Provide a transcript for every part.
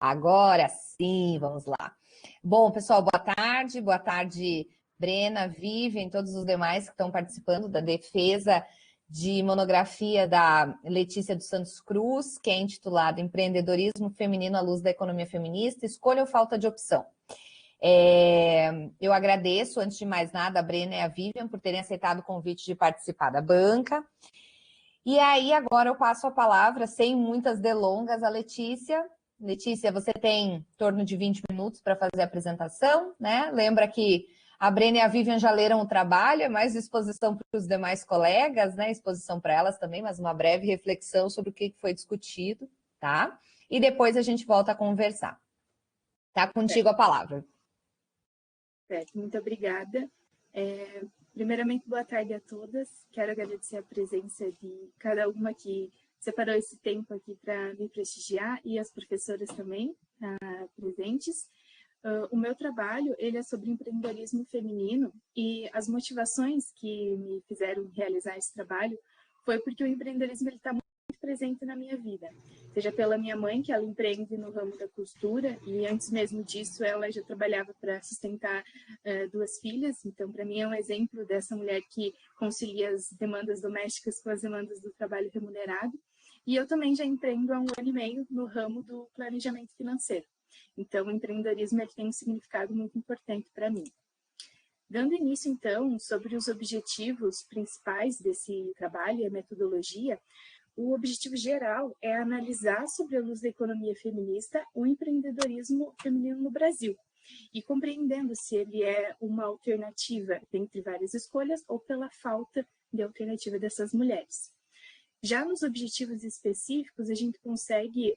Agora sim, vamos lá. Bom, pessoal, boa tarde, Brena, Vivian, todos os demais que estão participando da defesa de monografia da Letícia dos Santos Cruz, que é intitulada Empreendedorismo Feminino à Luz da Economia Feminista, Escolha ou Falta de Opção. Eu agradeço, antes de mais nada, a Brena e a Vivian por terem aceitado o convite de participar da banca. E aí, agora eu passo a palavra, sem muitas delongas, à Letícia. Letícia, você tem em torno de 20 minutos para fazer a apresentação, né? Lembra que a Brena e a Vivian já leram o trabalho, é mais exposição para os demais colegas, né? Exposição para elas também, mas uma breve reflexão sobre o que foi discutido, tá? E depois a gente volta a conversar. Tá contigo a palavra. Certo, muito obrigada. Primeiramente, boa tarde a todas. Quero agradecer a presença de cada uma que separou esse tempo aqui para me prestigiar e as professoras também presentes. O meu trabalho ele é sobre empreendedorismo feminino e as motivações que me fizeram realizar esse trabalho foi porque o empreendedorismo está muito presente na minha vida, seja pela minha mãe, que ela empreende no ramo da costura, e antes mesmo disso ela já trabalhava para sustentar 2 filhas, então para mim é um exemplo dessa mulher que concilia as demandas domésticas com as demandas do trabalho remunerado, e eu também já empreendo há 1 ano e meio no ramo do planejamento financeiro, então o empreendedorismo ele tem um significado muito importante para mim. Dando início, então, sobre os objetivos principais desse trabalho e a metodologia, o objetivo geral é analisar, sob a luz da economia feminista, o empreendedorismo feminino no Brasil, e compreendendo se ele é uma alternativa dentre várias escolhas ou pela falta de alternativa dessas mulheres. Já nos objetivos específicos, a gente consegue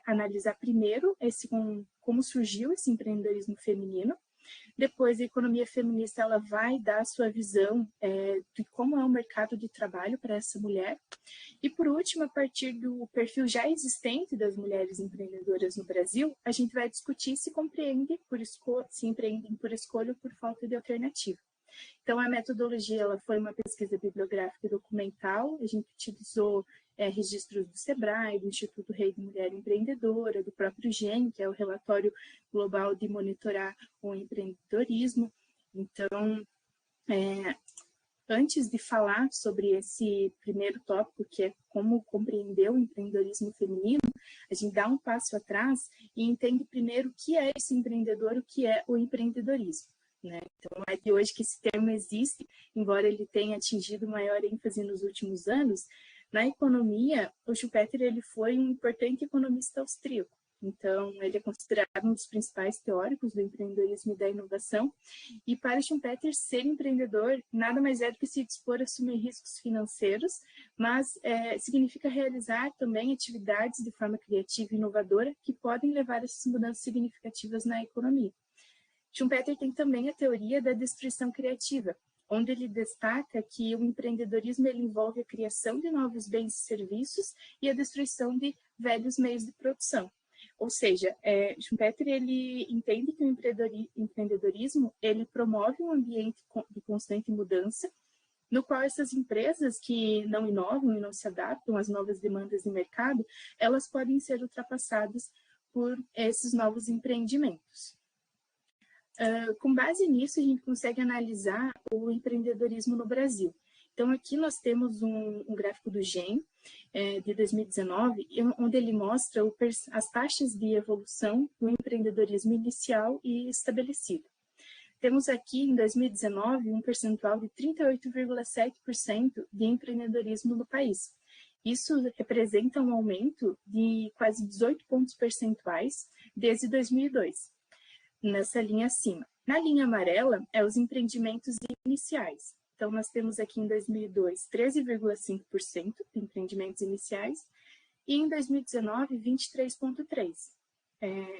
analisar primeiro como surgiu esse empreendedorismo feminino. Depois, a economia feminista ela vai dar a sua visão de como é o mercado de trabalho para essa mulher. E, por último, a partir do perfil já existente das mulheres empreendedoras no Brasil, a gente vai discutir se empreendem por escolha ou por falta de alternativa. Então, a metodologia ela foi uma pesquisa bibliográfica e documental, a gente utilizou registros do SEBRAE, do Instituto Rei de Mulher Empreendedora, do próprio GEM, que é o Relatório Global de Monitorar o Empreendedorismo. Então, antes de falar sobre esse primeiro tópico, que é como compreender o empreendedorismo feminino, a gente dá um passo atrás e entende primeiro o que é esse empreendedor, o que é o empreendedorismo. Né? Então, é de hoje que esse termo existe, embora ele tenha atingido maior ênfase nos últimos anos. Na economia, o Schumpeter ele foi um importante economista austríaco. Então, ele é considerado um dos principais teóricos do empreendedorismo e da inovação. E para Schumpeter, ser empreendedor nada mais é do que se dispor a assumir riscos financeiros, mas significa realizar também atividades de forma criativa e inovadora que podem levar a essas mudanças significativas na economia. Schumpeter tem também a teoria da destruição criativa, onde ele destaca que o empreendedorismo ele envolve a criação de novos bens e serviços e a destruição de velhos meios de produção. Ou seja, Schumpeter ele entende que o empreendedorismo ele promove um ambiente de constante mudança, no qual essas empresas que não inovam e não se adaptam às novas demandas de mercado, elas podem ser ultrapassadas por esses novos empreendimentos. Com base nisso, a gente consegue analisar o empreendedorismo no Brasil. Então, aqui nós temos um gráfico do GEM, de 2019, onde ele mostra as taxas de evolução do empreendedorismo inicial e estabelecido. Temos aqui, em 2019, um percentual de 38,7% de empreendedorismo no país. Isso representa um aumento de quase 18 pontos percentuais desde 2002. Nessa linha acima. Na linha amarela, os empreendimentos iniciais. Então, nós temos aqui em 2002, 13,5% de empreendimentos iniciais e em 2019, 23,3%.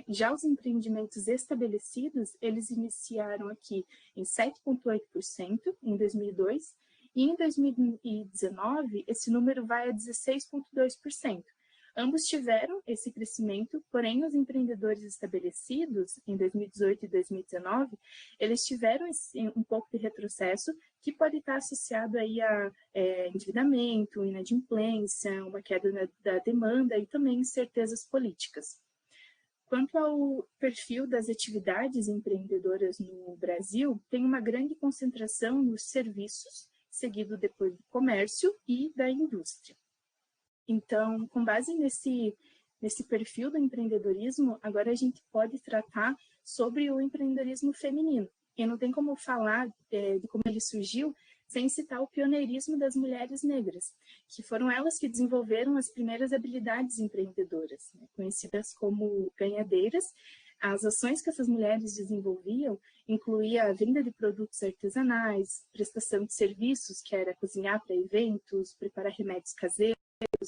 Já os empreendimentos estabelecidos, eles iniciaram aqui em 7,8% em 2002 e em 2019, esse número vai a 16,2%. Ambos tiveram esse crescimento, porém os empreendedores estabelecidos em 2018 e 2019, eles tiveram um pouco de retrocesso que pode estar associado aí a endividamento, inadimplência, uma queda da demanda e também incertezas políticas. Quanto ao perfil das atividades empreendedoras no Brasil, tem uma grande concentração nos serviços, seguido depois do comércio e da indústria. Então, com base nesse perfil do empreendedorismo, agora a gente pode tratar sobre o empreendedorismo feminino. E não tem como falar de como ele surgiu sem citar o pioneirismo das mulheres negras, que foram elas que desenvolveram as primeiras habilidades empreendedoras, né, conhecidas como ganhadeiras. As ações que essas mulheres desenvolviam incluía a venda de produtos artesanais, prestação de serviços, que era cozinhar para eventos, preparar remédios caseiros,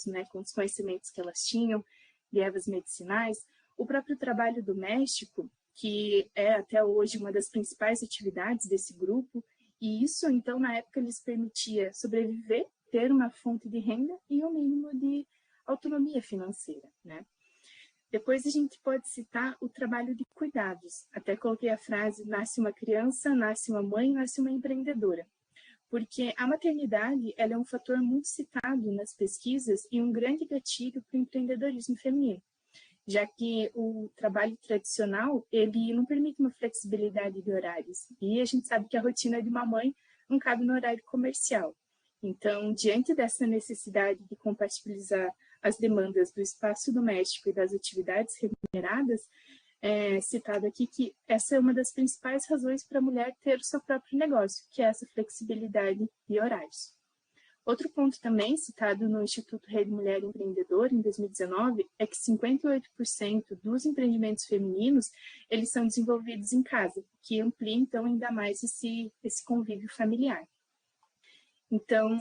né, com os conhecimentos que elas tinham, de ervas medicinais, o próprio trabalho doméstico, que é até hoje uma das principais atividades desse grupo, e isso, então, na época, lhes permitia sobreviver, ter uma fonte de renda e um mínimo de autonomia financeira, né? Depois a gente pode citar o trabalho de cuidados. Até coloquei a frase, nasce uma criança, nasce uma mãe, nasce uma empreendedora. Porque a maternidade ela é um fator muito citado nas pesquisas e um grande gatilho para o empreendedorismo feminino, já que o trabalho tradicional ele não permite uma flexibilidade de horários. E a gente sabe que a rotina de uma mãe não cabe no horário comercial. Então, diante dessa necessidade de compatibilizar as demandas do espaço doméstico e das atividades remuneradas, citado aqui que essa é uma das principais razões para a mulher ter o seu próprio negócio, que é essa flexibilidade de horários. Outro ponto também citado no Instituto Rede Mulher Empreendedora, em 2019, é que 58% dos empreendimentos femininos eles são desenvolvidos em casa, que amplia, então, ainda mais esse convívio familiar. Então,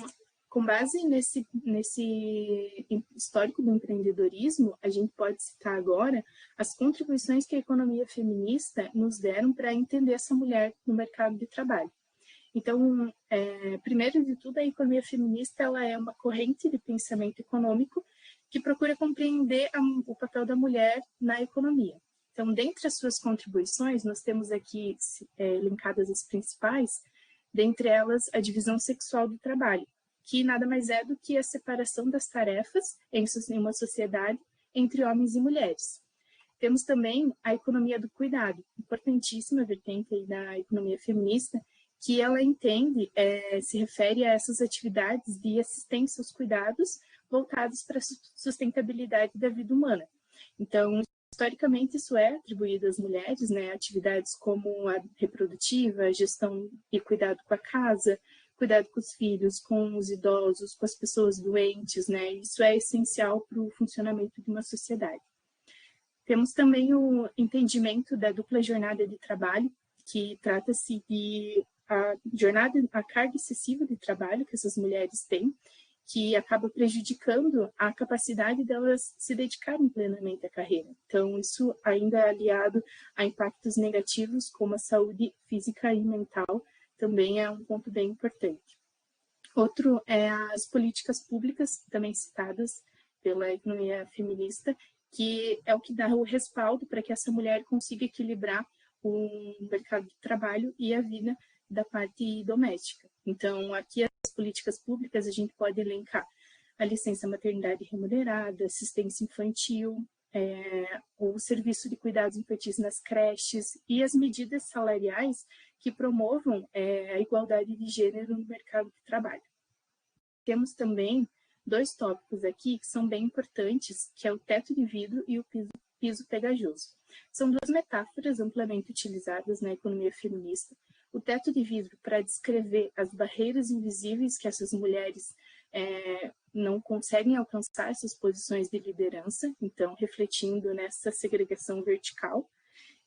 com base nesse histórico do empreendedorismo, a gente pode citar agora as contribuições que a economia feminista nos deram para entender essa mulher no mercado de trabalho. Então, primeiro de tudo, a economia feminista ela é uma corrente de pensamento econômico que procura compreender o papel da mulher na economia. Então, dentre as suas contribuições, nós temos aqui elencadas as principais, dentre elas a divisão sexual do trabalho, que nada mais é do que a separação das tarefas em uma sociedade entre homens e mulheres. Temos também a economia do cuidado, importantíssima vertente aí da economia feminista, que ela entende, se refere a essas atividades de assistência aos cuidados voltados para a sustentabilidade da vida humana. Então, historicamente, isso é atribuído às mulheres, né, atividades como a reprodutiva, a gestão e cuidado com a casa, cuidado com os filhos, com os idosos, com as pessoas doentes, né? Isso é essencial para o funcionamento de uma sociedade. Temos também o entendimento da dupla jornada de trabalho, que trata-se de a carga excessiva de trabalho que essas mulheres têm, que acaba prejudicando a capacidade delas se dedicarem plenamente à carreira. Então, isso ainda é aliado a impactos negativos, como a saúde física e mental, também é um ponto bem importante. Outro é as políticas públicas, também citadas pela economia feminista, que é o que dá o respaldo para que essa mulher consiga equilibrar o mercado de trabalho e a vida da parte doméstica. Então, aqui as políticas públicas a gente pode elencar a licença maternidade remunerada, assistência infantil, o serviço de cuidados infantis nas creches e as medidas salariais que promovam a igualdade de gênero no mercado de trabalho. Temos também dois tópicos aqui que são bem importantes, que é o teto de vidro e o piso pegajoso. São duas metáforas amplamente utilizadas na economia feminista. O teto de vidro para descrever as barreiras invisíveis que essas mulheres não conseguem alcançar essas posições de liderança, então refletindo nessa segregação vertical.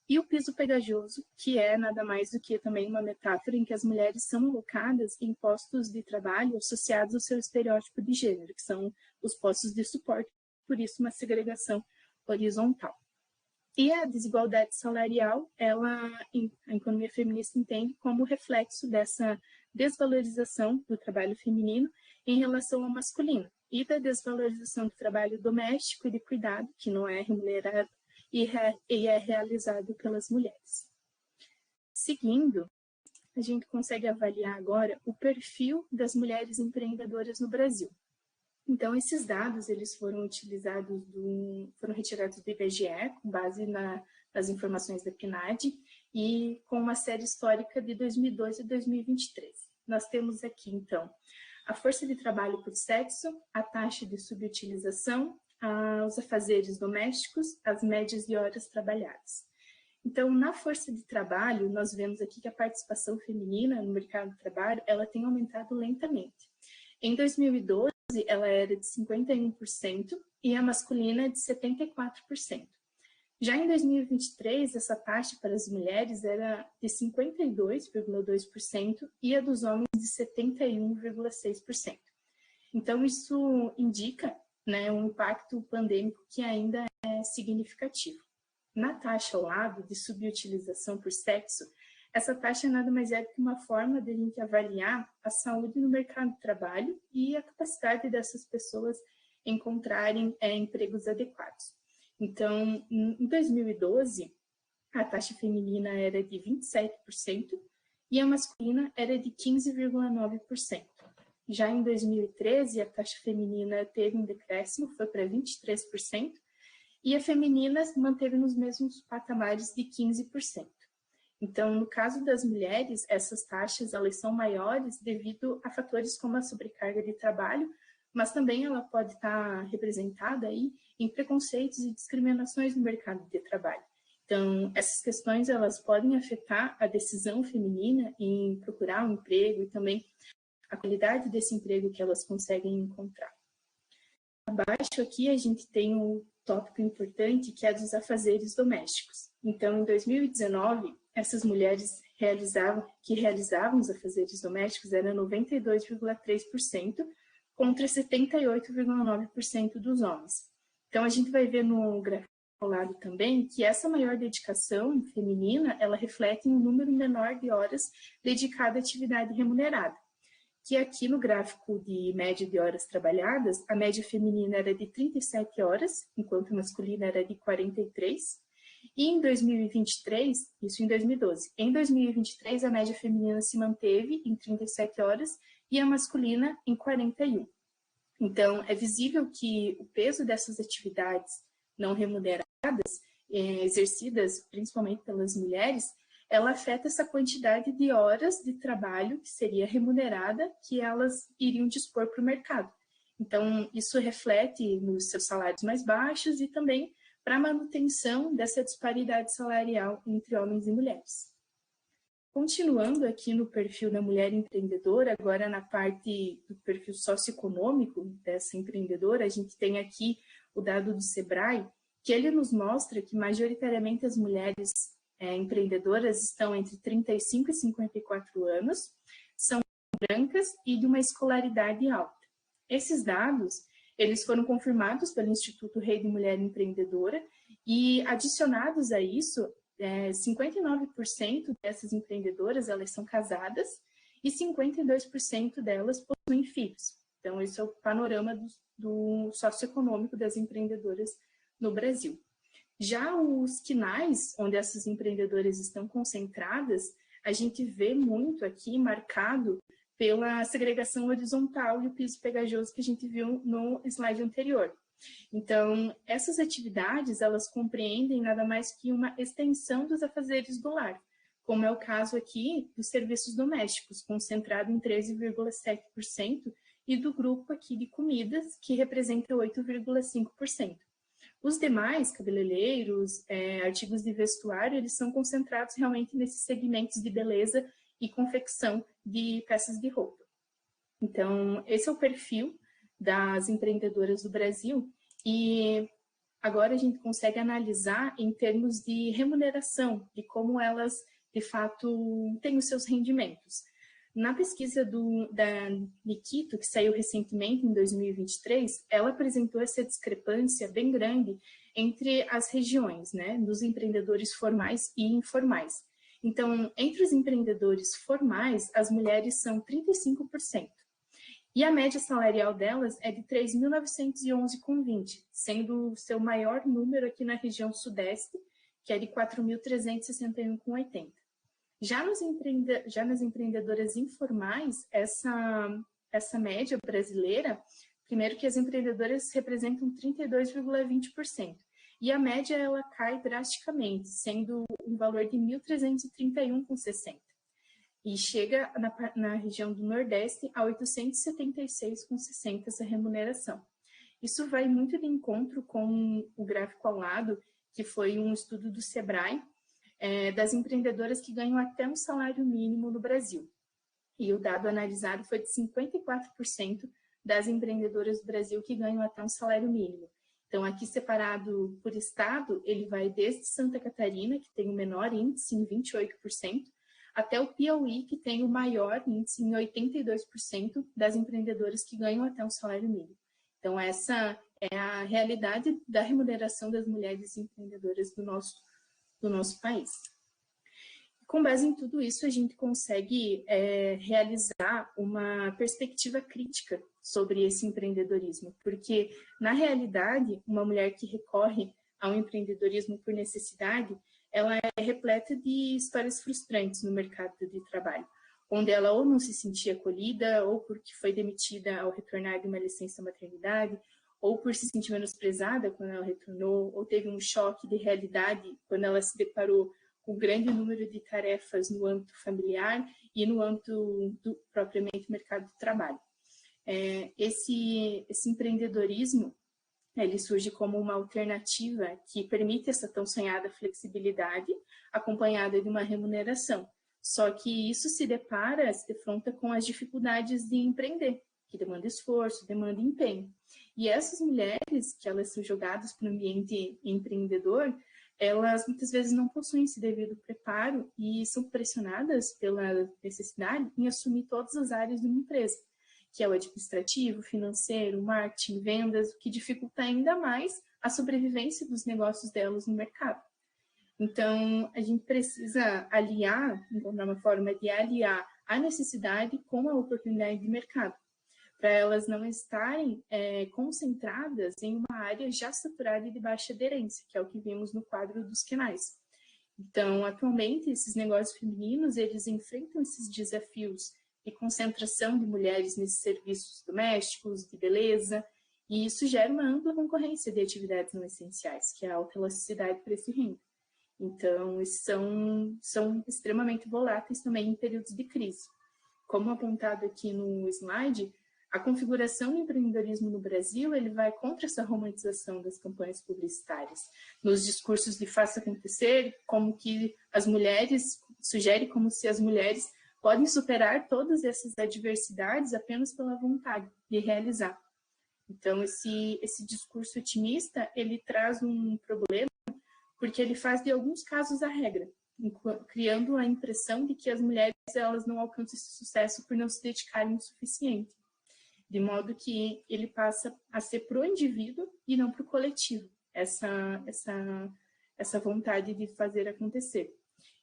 E o piso pegajoso, que é nada mais do que também uma metáfora em que as mulheres são alocadas em postos de trabalho associados ao seu estereótipo de gênero, que são os postos de suporte, por isso uma segregação horizontal. E a desigualdade salarial, a economia feminista entende como reflexo dessa desvalorização do trabalho feminino em relação ao masculino, e da desvalorização do trabalho doméstico e de cuidado, que não é remunerado, e é realizado pelas mulheres. Seguindo, a gente consegue avaliar agora o perfil das mulheres empreendedoras no Brasil. Então, esses dados eles foram retirados do IBGE, com base nas informações da PNAD, e com uma série histórica de 2012 a 2023. Nós temos aqui, então, a força de trabalho por sexo, a taxa de subutilização, os afazeres domésticos, as médias de horas trabalhadas. Então, na força de trabalho, nós vemos aqui que a participação feminina no mercado de trabalho, ela tem aumentado lentamente. Em 2012, ela era de 51% e a masculina de 74%. Já em 2023, essa taxa para as mulheres era de 52,2% e a dos homens de 71,6%. Então, isso indica, né, um impacto pandêmico que ainda é significativo. Na taxa ao lado de subutilização por sexo, essa taxa nada mais é do que uma forma de a gente avaliar a saúde no mercado de trabalho e a capacidade dessas pessoas encontrarem empregos adequados. Então, em 2012, a taxa feminina era de 27% e a masculina era de 15,9%. Já em 2013, a taxa feminina teve um decréscimo, foi para 23%, e a feminina manteve nos mesmos patamares de 15%. Então, no caso das mulheres, essas taxas elas são maiores devido a fatores como a sobrecarga de trabalho, mas também ela pode estar representada aí em preconceitos e discriminações no mercado de trabalho. Então, essas questões elas podem afetar a decisão feminina em procurar um emprego e também a qualidade desse emprego que elas conseguem encontrar. Abaixo aqui a gente tem um tópico importante que é dos afazeres domésticos. Então, em 2019, essas mulheres que realizavam os afazeres domésticos eram 92,3%, contra 78,9% dos homens. Então, a gente vai ver no gráfico ao lado também que essa maior dedicação feminina, ela reflete um número menor de horas dedicado à atividade remunerada, que aqui no gráfico de média de horas trabalhadas, a média feminina era de 37 horas, enquanto a masculina era de 43. E em 2023, isso em 2012, em 2023 a média feminina se manteve em 37 horas e a masculina em 41. Então, é visível que o peso dessas atividades não remuneradas, exercidas principalmente pelas mulheres, ela afeta essa quantidade de horas de trabalho que seria remunerada que elas iriam dispor para o mercado. Então, isso reflete nos seus salários mais baixos e também para a manutenção dessa disparidade salarial entre homens e mulheres. Continuando aqui no perfil da mulher empreendedora, agora na parte do perfil socioeconômico dessa empreendedora, a gente tem aqui o dado do Sebrae, que ele nos mostra que majoritariamente as mulheres empreendedoras estão entre 35 e 54 anos, são brancas e de uma escolaridade alta. Esses dados, eles foram confirmados pelo Instituto Rede Mulher Empreendedora e adicionados a isso, 59% dessas empreendedoras elas são casadas e 52% delas possuem filhos. Então, esse é o panorama do socioeconômico das empreendedoras no Brasil. Já os quinais, onde essas empreendedoras estão concentradas, a gente vê muito aqui marcado pela segregação horizontal e o piso pegajoso que a gente viu no slide anterior. Então, essas atividades, elas compreendem nada mais que uma extensão dos afazeres do lar, como é o caso aqui dos serviços domésticos, concentrado em 13,7%, e do grupo aqui de comidas, que representa 8,5%. Os demais, cabeleireiros, artigos de vestuário, eles são concentrados realmente nesses segmentos de beleza e confecção de peças de roupa. Então, esse é o perfil das empreendedoras do Brasil e agora a gente consegue analisar em termos de remuneração, de como elas, de fato, têm os seus rendimentos. Na pesquisa da Nikito, que saiu recentemente, em 2023, ela apresentou essa discrepância bem grande entre as regiões, né, dos empreendedores formais e informais. Então, entre os empreendedores formais, as mulheres são 35%. E a média salarial delas é de 3.911,20, sendo o seu maior número aqui na região sudeste, que é de 4.361,80. Já nas empreendedoras informais, essa média brasileira, Primeiro que as empreendedoras representam 32,20%. E a média ela cai drasticamente, sendo um valor de 1.331,60. E chega na região do Nordeste a 876,60 essa remuneração. Isso vai muito de encontro com o gráfico ao lado, que foi um estudo do Sebrae, das empreendedoras que ganham até um salário mínimo no Brasil. E o dado analisado foi de 54% das empreendedoras do Brasil que ganham até um salário mínimo. Então, aqui separado por estado, ele vai desde Santa Catarina, que tem o menor índice, em 28%, até o Piauí, que tem o maior índice, em 82% das empreendedoras que ganham até um salário mínimo. Então, essa é a realidade da remuneração das mulheres empreendedoras do nosso país. Com base em tudo isso, a gente consegue realizar uma perspectiva crítica sobre esse empreendedorismo, porque, na realidade, uma mulher que recorre ao empreendedorismo por necessidade, ela é repleta de histórias frustrantes no mercado de trabalho, onde ela ou não se sentia acolhida, ou porque foi demitida ao retornar de uma licença maternidade, ou por se sentir menosprezada quando ela retornou, ou teve um choque de realidade quando ela se deparou com um grande número de tarefas no âmbito familiar e no âmbito do propriamente mercado de trabalho. Esse empreendedorismo, ele surge como uma alternativa que permite essa tão sonhada flexibilidade, acompanhada de uma remuneração. Só que isso se defronta com as dificuldades de empreender, que demanda esforço, demanda empenho. E essas mulheres, que elas são jogadas para o ambiente empreendedor, elas muitas vezes não possuem esse devido preparo e são pressionadas pela necessidade em assumir todas as áreas de uma empresa, que é o administrativo, financeiro, marketing, vendas, o que dificulta ainda mais a sobrevivência dos negócios delas no mercado. Então, a gente precisa encontrar uma forma de aliar a necessidade com a oportunidade de mercado, para elas não estarem concentradas em uma área já saturada e de baixa aderência, que é o que vimos no quadro dos QNAIs. Então, atualmente, esses negócios femininos, eles enfrentam esses desafios de concentração de mulheres nesses serviços domésticos, de beleza, e isso gera uma ampla concorrência de atividades não essenciais, que é a alta elasticidade preço e renda. Então, esses são extremamente voláteis também em períodos de crise. Como apontado aqui no slide, a configuração do empreendedorismo no Brasil, ele vai contra essa romantização das campanhas publicitárias. Nos discursos de faça acontecer, como que as mulheres, sugere como se as mulheres podem superar todas essas adversidades apenas pela vontade de realizar. Então, esse discurso otimista, ele traz um problema, porque ele faz de alguns casos a regra, criando a impressão de que as mulheres elas não alcançam esse sucesso por não se dedicarem o suficiente. De modo que ele passa a ser para o indivíduo e não para o coletivo, essa vontade de fazer acontecer.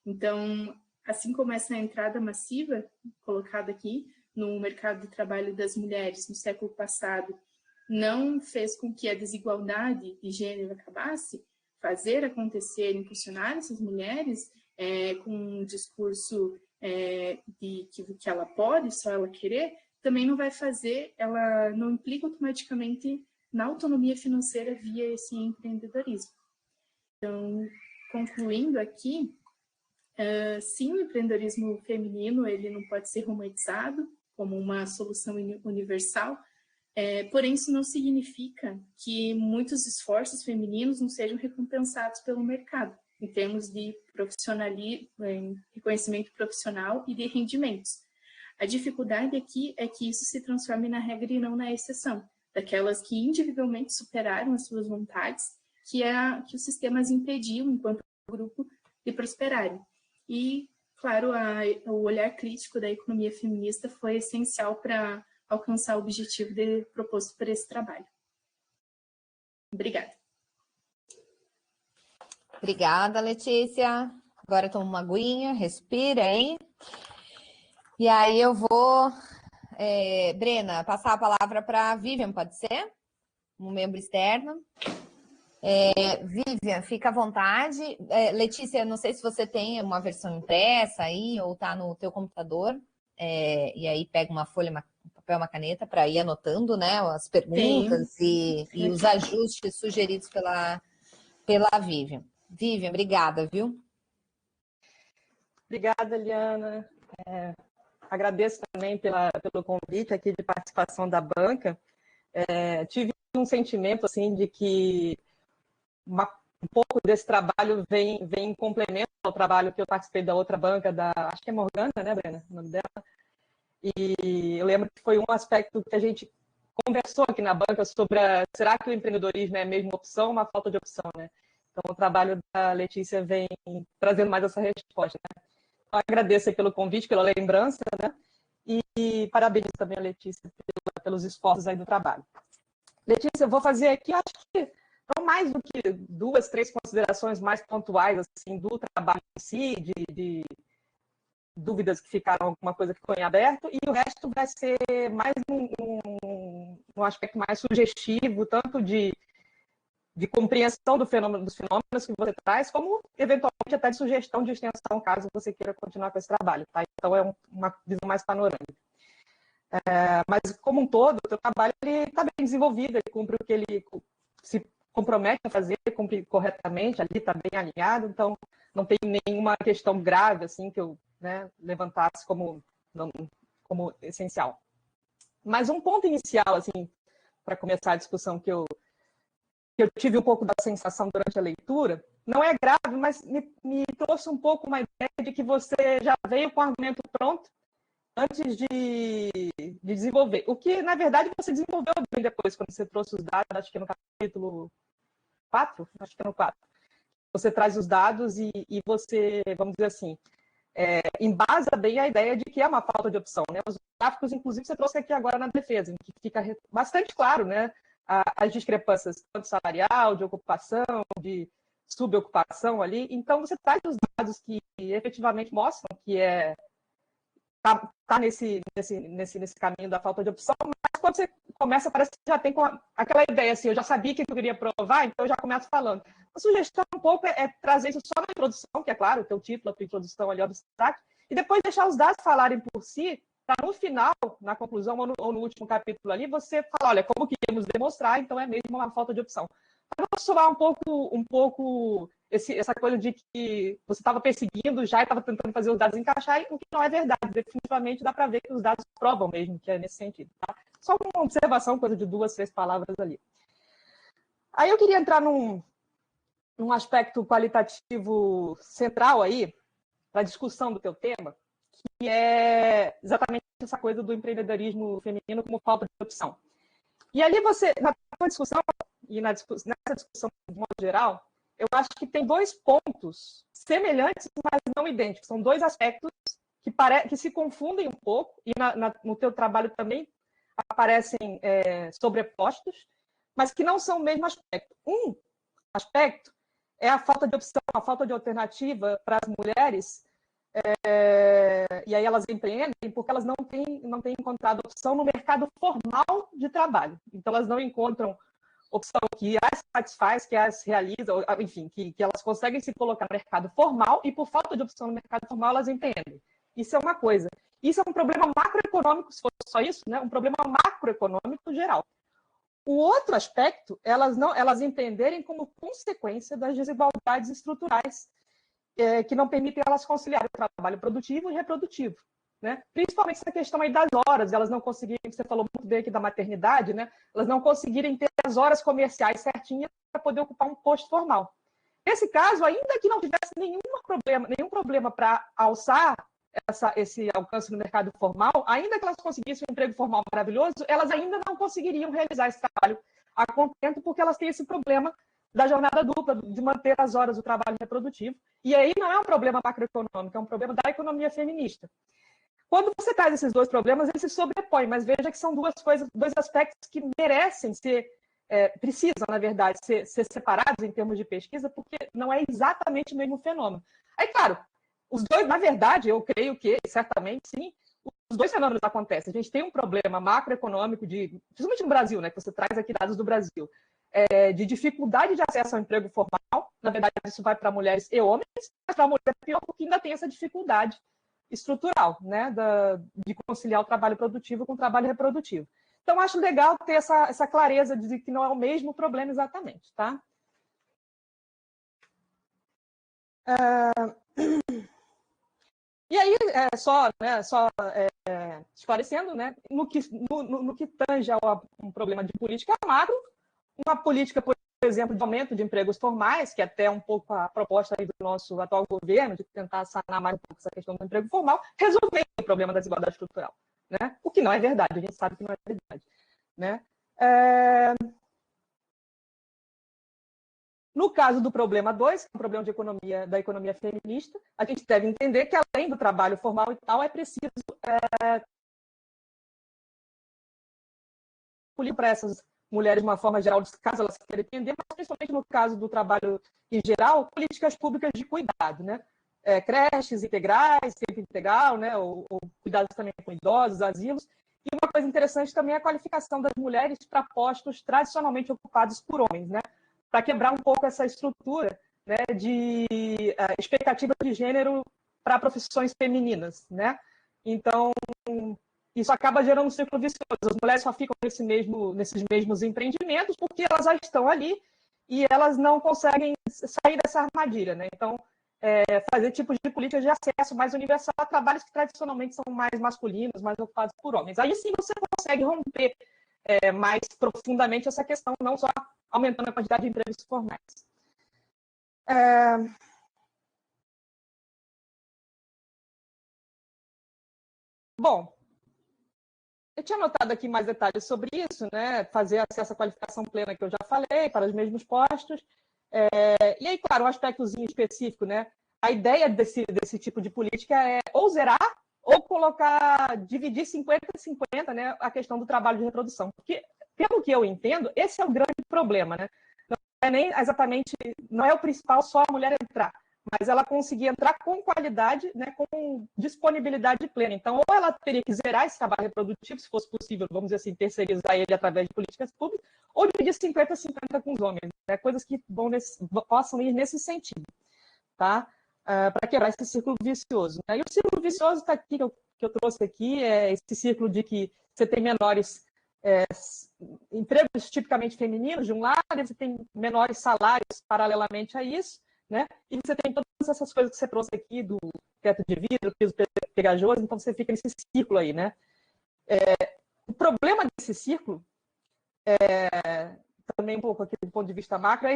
Então, assim como essa entrada massiva, colocada aqui, no mercado de trabalho das mulheres no século passado, não fez com que a desigualdade de gênero acabasse, fazer acontecer, impulsionar essas mulheres com um discurso de que ela pode, só ela querer, também não vai fazer, ela não implica automaticamente na autonomia financeira via esse empreendedorismo. Então, concluindo aqui, sim, o empreendedorismo feminino ele não pode ser romantizado como uma solução universal, porém isso não significa que muitos esforços femininos não sejam recompensados pelo mercado, em termos de reconhecimento profissional e de rendimentos. A dificuldade aqui é que isso se transforme na regra e não na exceção, daquelas que individualmente superaram as suas vontades, que os sistemas impediam, enquanto grupo, de prosperarem. E, claro, o olhar crítico da economia feminista foi essencial para alcançar o objetivo proposto por esse trabalho. Obrigada. Obrigada, Letícia. Agora toma uma aguinha, respira aí. E aí eu vou, Brena, passar a palavra para a Vivian, pode ser? Um membro externo. Vivian, fica à vontade. Letícia, não sei se você tem uma versão impressa aí ou está no teu computador. E aí pega uma folha, um papel e uma caneta para ir anotando, né, as perguntas e os ajustes sugeridos pela Vivian. Vivian, obrigada, viu? Obrigada, Eliana. Agradeço também pelo convite aqui de participação da banca. Tive um sentimento assim de que um pouco desse trabalho vem em complemento ao trabalho que eu participei da outra banca, acho que é Morgana, né, Brena, o nome dela. E eu lembro que foi um aspecto que a gente conversou aqui na banca sobre será que o empreendedorismo é mesmo opção ou uma falta de opção, né? Então, o trabalho da Letícia vem trazendo mais essa resposta, né? Então, agradeço pelo convite, pela lembrança, né? E parabéns também a Letícia pelos esforços aí do trabalho. Letícia, eu vou fazer aqui, acho que não mais do que 2, 3 considerações mais pontuais assim, do trabalho em si, de dúvidas que ficaram, alguma coisa que ficou em aberto, e o resto vai ser mais um aspecto mais sugestivo, tanto de compreensão dos fenômenos que você traz, como, eventualmente, até de sugestão de extensão, caso você queira continuar com esse trabalho. Tá? Então, é uma visão mais panorâmica. Mas, como um todo, o teu trabalho está bem desenvolvido, ele cumpre o que ele se compromete a fazer, cumpre corretamente, ali está bem alinhado, então não tem nenhuma questão grave assim que eu levantasse como essencial. Mas um ponto inicial, assim, para começar a discussão que eu tive um pouco da sensação durante a leitura, não é grave, mas me trouxe um pouco uma ideia de que você já veio com o argumento pronto antes de desenvolver. O que, na verdade, você desenvolveu bem depois, quando você trouxe os dados, acho que é no capítulo 4, acho que é no 4. Você traz os dados e você, vamos dizer assim, embasa bem a ideia de que é uma falta de opção, né? Os gráficos, inclusive, você trouxe aqui agora na defesa, em que fica bastante claro, né? As discrepâncias, tanto salarial, de ocupação, de subocupação ali. Então, você traz os dados que efetivamente mostram que tá nesse caminho da falta de opção, mas quando você começa, parece que já tem aquela ideia assim, eu já sabia que eu queria provar, então eu já começo falando. A sugestão um pouco é trazer isso só na introdução, que é claro, o teu título, a tua introdução ali, o destaque, e depois deixar os dados falarem por si, para no final, na conclusão ou no último capítulo ali, você falar, olha, como queríamos demonstrar, então é mesmo uma falta de opção. Para não soar um pouco essa coisa de que você estava perseguindo já e estava tentando fazer os dados encaixar, o que não é verdade. Definitivamente dá para ver que os dados provam mesmo que é nesse sentido. Tá? Só uma observação, coisa de 2, 3 palavras ali. Aí eu queria entrar num aspecto qualitativo central aí, para a discussão do teu tema, que é exatamente essa coisa do empreendedorismo feminino como falta de opção. E ali você, na tua discussão, e nessa discussão de modo geral, eu acho que tem 2 pontos semelhantes, mas não idênticos. São 2 aspectos que se confundem um pouco, e no teu trabalho também aparecem sobrepostos, mas que não são o mesmo aspecto. Um aspecto é a falta de opção, a falta de alternativa para as mulheres, e aí elas empreendem porque elas não têm encontrado opção no mercado formal de trabalho. Então, elas não encontram opção que as satisfaz, que as realiza, enfim, que elas conseguem se colocar no mercado formal e, por falta de opção no mercado formal, elas empreendem. Isso é uma coisa. Isso é um problema macroeconômico, se fosse só isso, né? Um problema macroeconômico geral. O outro aspecto, elas empreenderem como consequência das desigualdades estruturais que não permitem elas conciliar o trabalho produtivo e reprodutivo. Né? Principalmente essa questão aí das horas, elas não conseguirem, você falou muito bem aqui da maternidade, né? Elas não conseguirem ter as horas comerciais certinhas para poder ocupar um posto formal. Nesse caso, ainda que não tivesse nenhum problema para alçar esse alcance no mercado formal, ainda que elas conseguissem um emprego formal maravilhoso, elas ainda não conseguiriam realizar esse trabalho a contento, porque elas têm esse problema da jornada dupla, de manter as horas do trabalho reprodutivo. E aí não é um problema macroeconômico, é um problema da economia feminista. Quando você traz esses 2 problemas, eles se sobrepõem, mas veja que são 2 aspectos que merecem ser, precisam, na verdade, ser separados em termos de pesquisa, porque não é exatamente o mesmo fenômeno. Aí, claro, os 2, na verdade, eu creio que, certamente, sim, os 2 fenômenos acontecem. A gente tem um problema macroeconômico, principalmente no Brasil, né, que você traz aqui dados do Brasil, de dificuldade de acesso ao emprego formal. Na verdade, isso vai para mulheres e homens, mas para a mulher é pior, porque ainda tem essa dificuldade estrutural, né, de conciliar o trabalho produtivo com o trabalho reprodutivo. Então, acho legal ter essa clareza de que não é o mesmo problema exatamente, tá? E aí, esclarecendo, né, no que tange a um problema de política macro, uma política, por exemplo, de aumento de empregos formais, que é até um pouco a proposta aí do nosso atual governo, de tentar sanar mais um pouco essa questão do emprego formal, resolver o problema da desigualdade estrutural, né? O que não é verdade, a gente sabe que não é verdade, né? No caso do problema 2, que é o problema da economia feminista, a gente deve entender que, além do trabalho formal e tal, é preciso para essas mulheres, de uma forma geral, caso elas queiram depender, mas principalmente no caso do trabalho em geral, políticas públicas de cuidado, né? Creches integrais, tempo integral, né? ou cuidados também com idosos, asilos. E uma coisa interessante também é a qualificação das mulheres para postos tradicionalmente ocupados por homens, né? Para quebrar um pouco essa estrutura, né, de expectativa de gênero para profissões femininas, né? Então, isso acaba gerando um círculo vicioso. As mulheres só ficam nesses mesmos empreendimentos porque elas já estão ali e elas não conseguem sair dessa armadilha, né? Então, fazer tipos de políticas de acesso mais universal a trabalhos que tradicionalmente são mais masculinos, mais ocupados por homens. Aí sim você consegue romper mais profundamente essa questão, não só aumentando a quantidade de empregos formais. Bom, eu tinha anotado aqui mais detalhes sobre isso, né? Fazer acesso à qualificação plena, que eu já falei, para os mesmos postos. E aí, claro, um aspectozinho específico, né? A ideia desse tipo de política é ou zerar ou dividir 50-50, né, a questão do trabalho de reprodução. Porque, pelo que eu entendo, esse é o grande problema, né? Não é nem exatamente, não é o principal só a mulher entrar, mas ela conseguir entrar com qualidade, né, com disponibilidade plena. Então, ou ela teria que zerar esse trabalho reprodutivo, se fosse possível, vamos dizer assim, terceirizar ele através de políticas públicas, ou dividir 50-50 com os homens, né, coisas que possam ir nesse sentido, tá? Para quebrar esse círculo vicioso, né? E o círculo vicioso está aqui, que eu trouxe aqui, é esse círculo de que você tem menores empregos tipicamente femininos, de um lado, e você tem menores salários paralelamente a isso, né? E você tem todas essas coisas que você trouxe aqui, do teto de vidro, piso pegajoso, então você fica nesse círculo aí, né? O problema desse círculo, também um pouco aqui do ponto de vista macro, é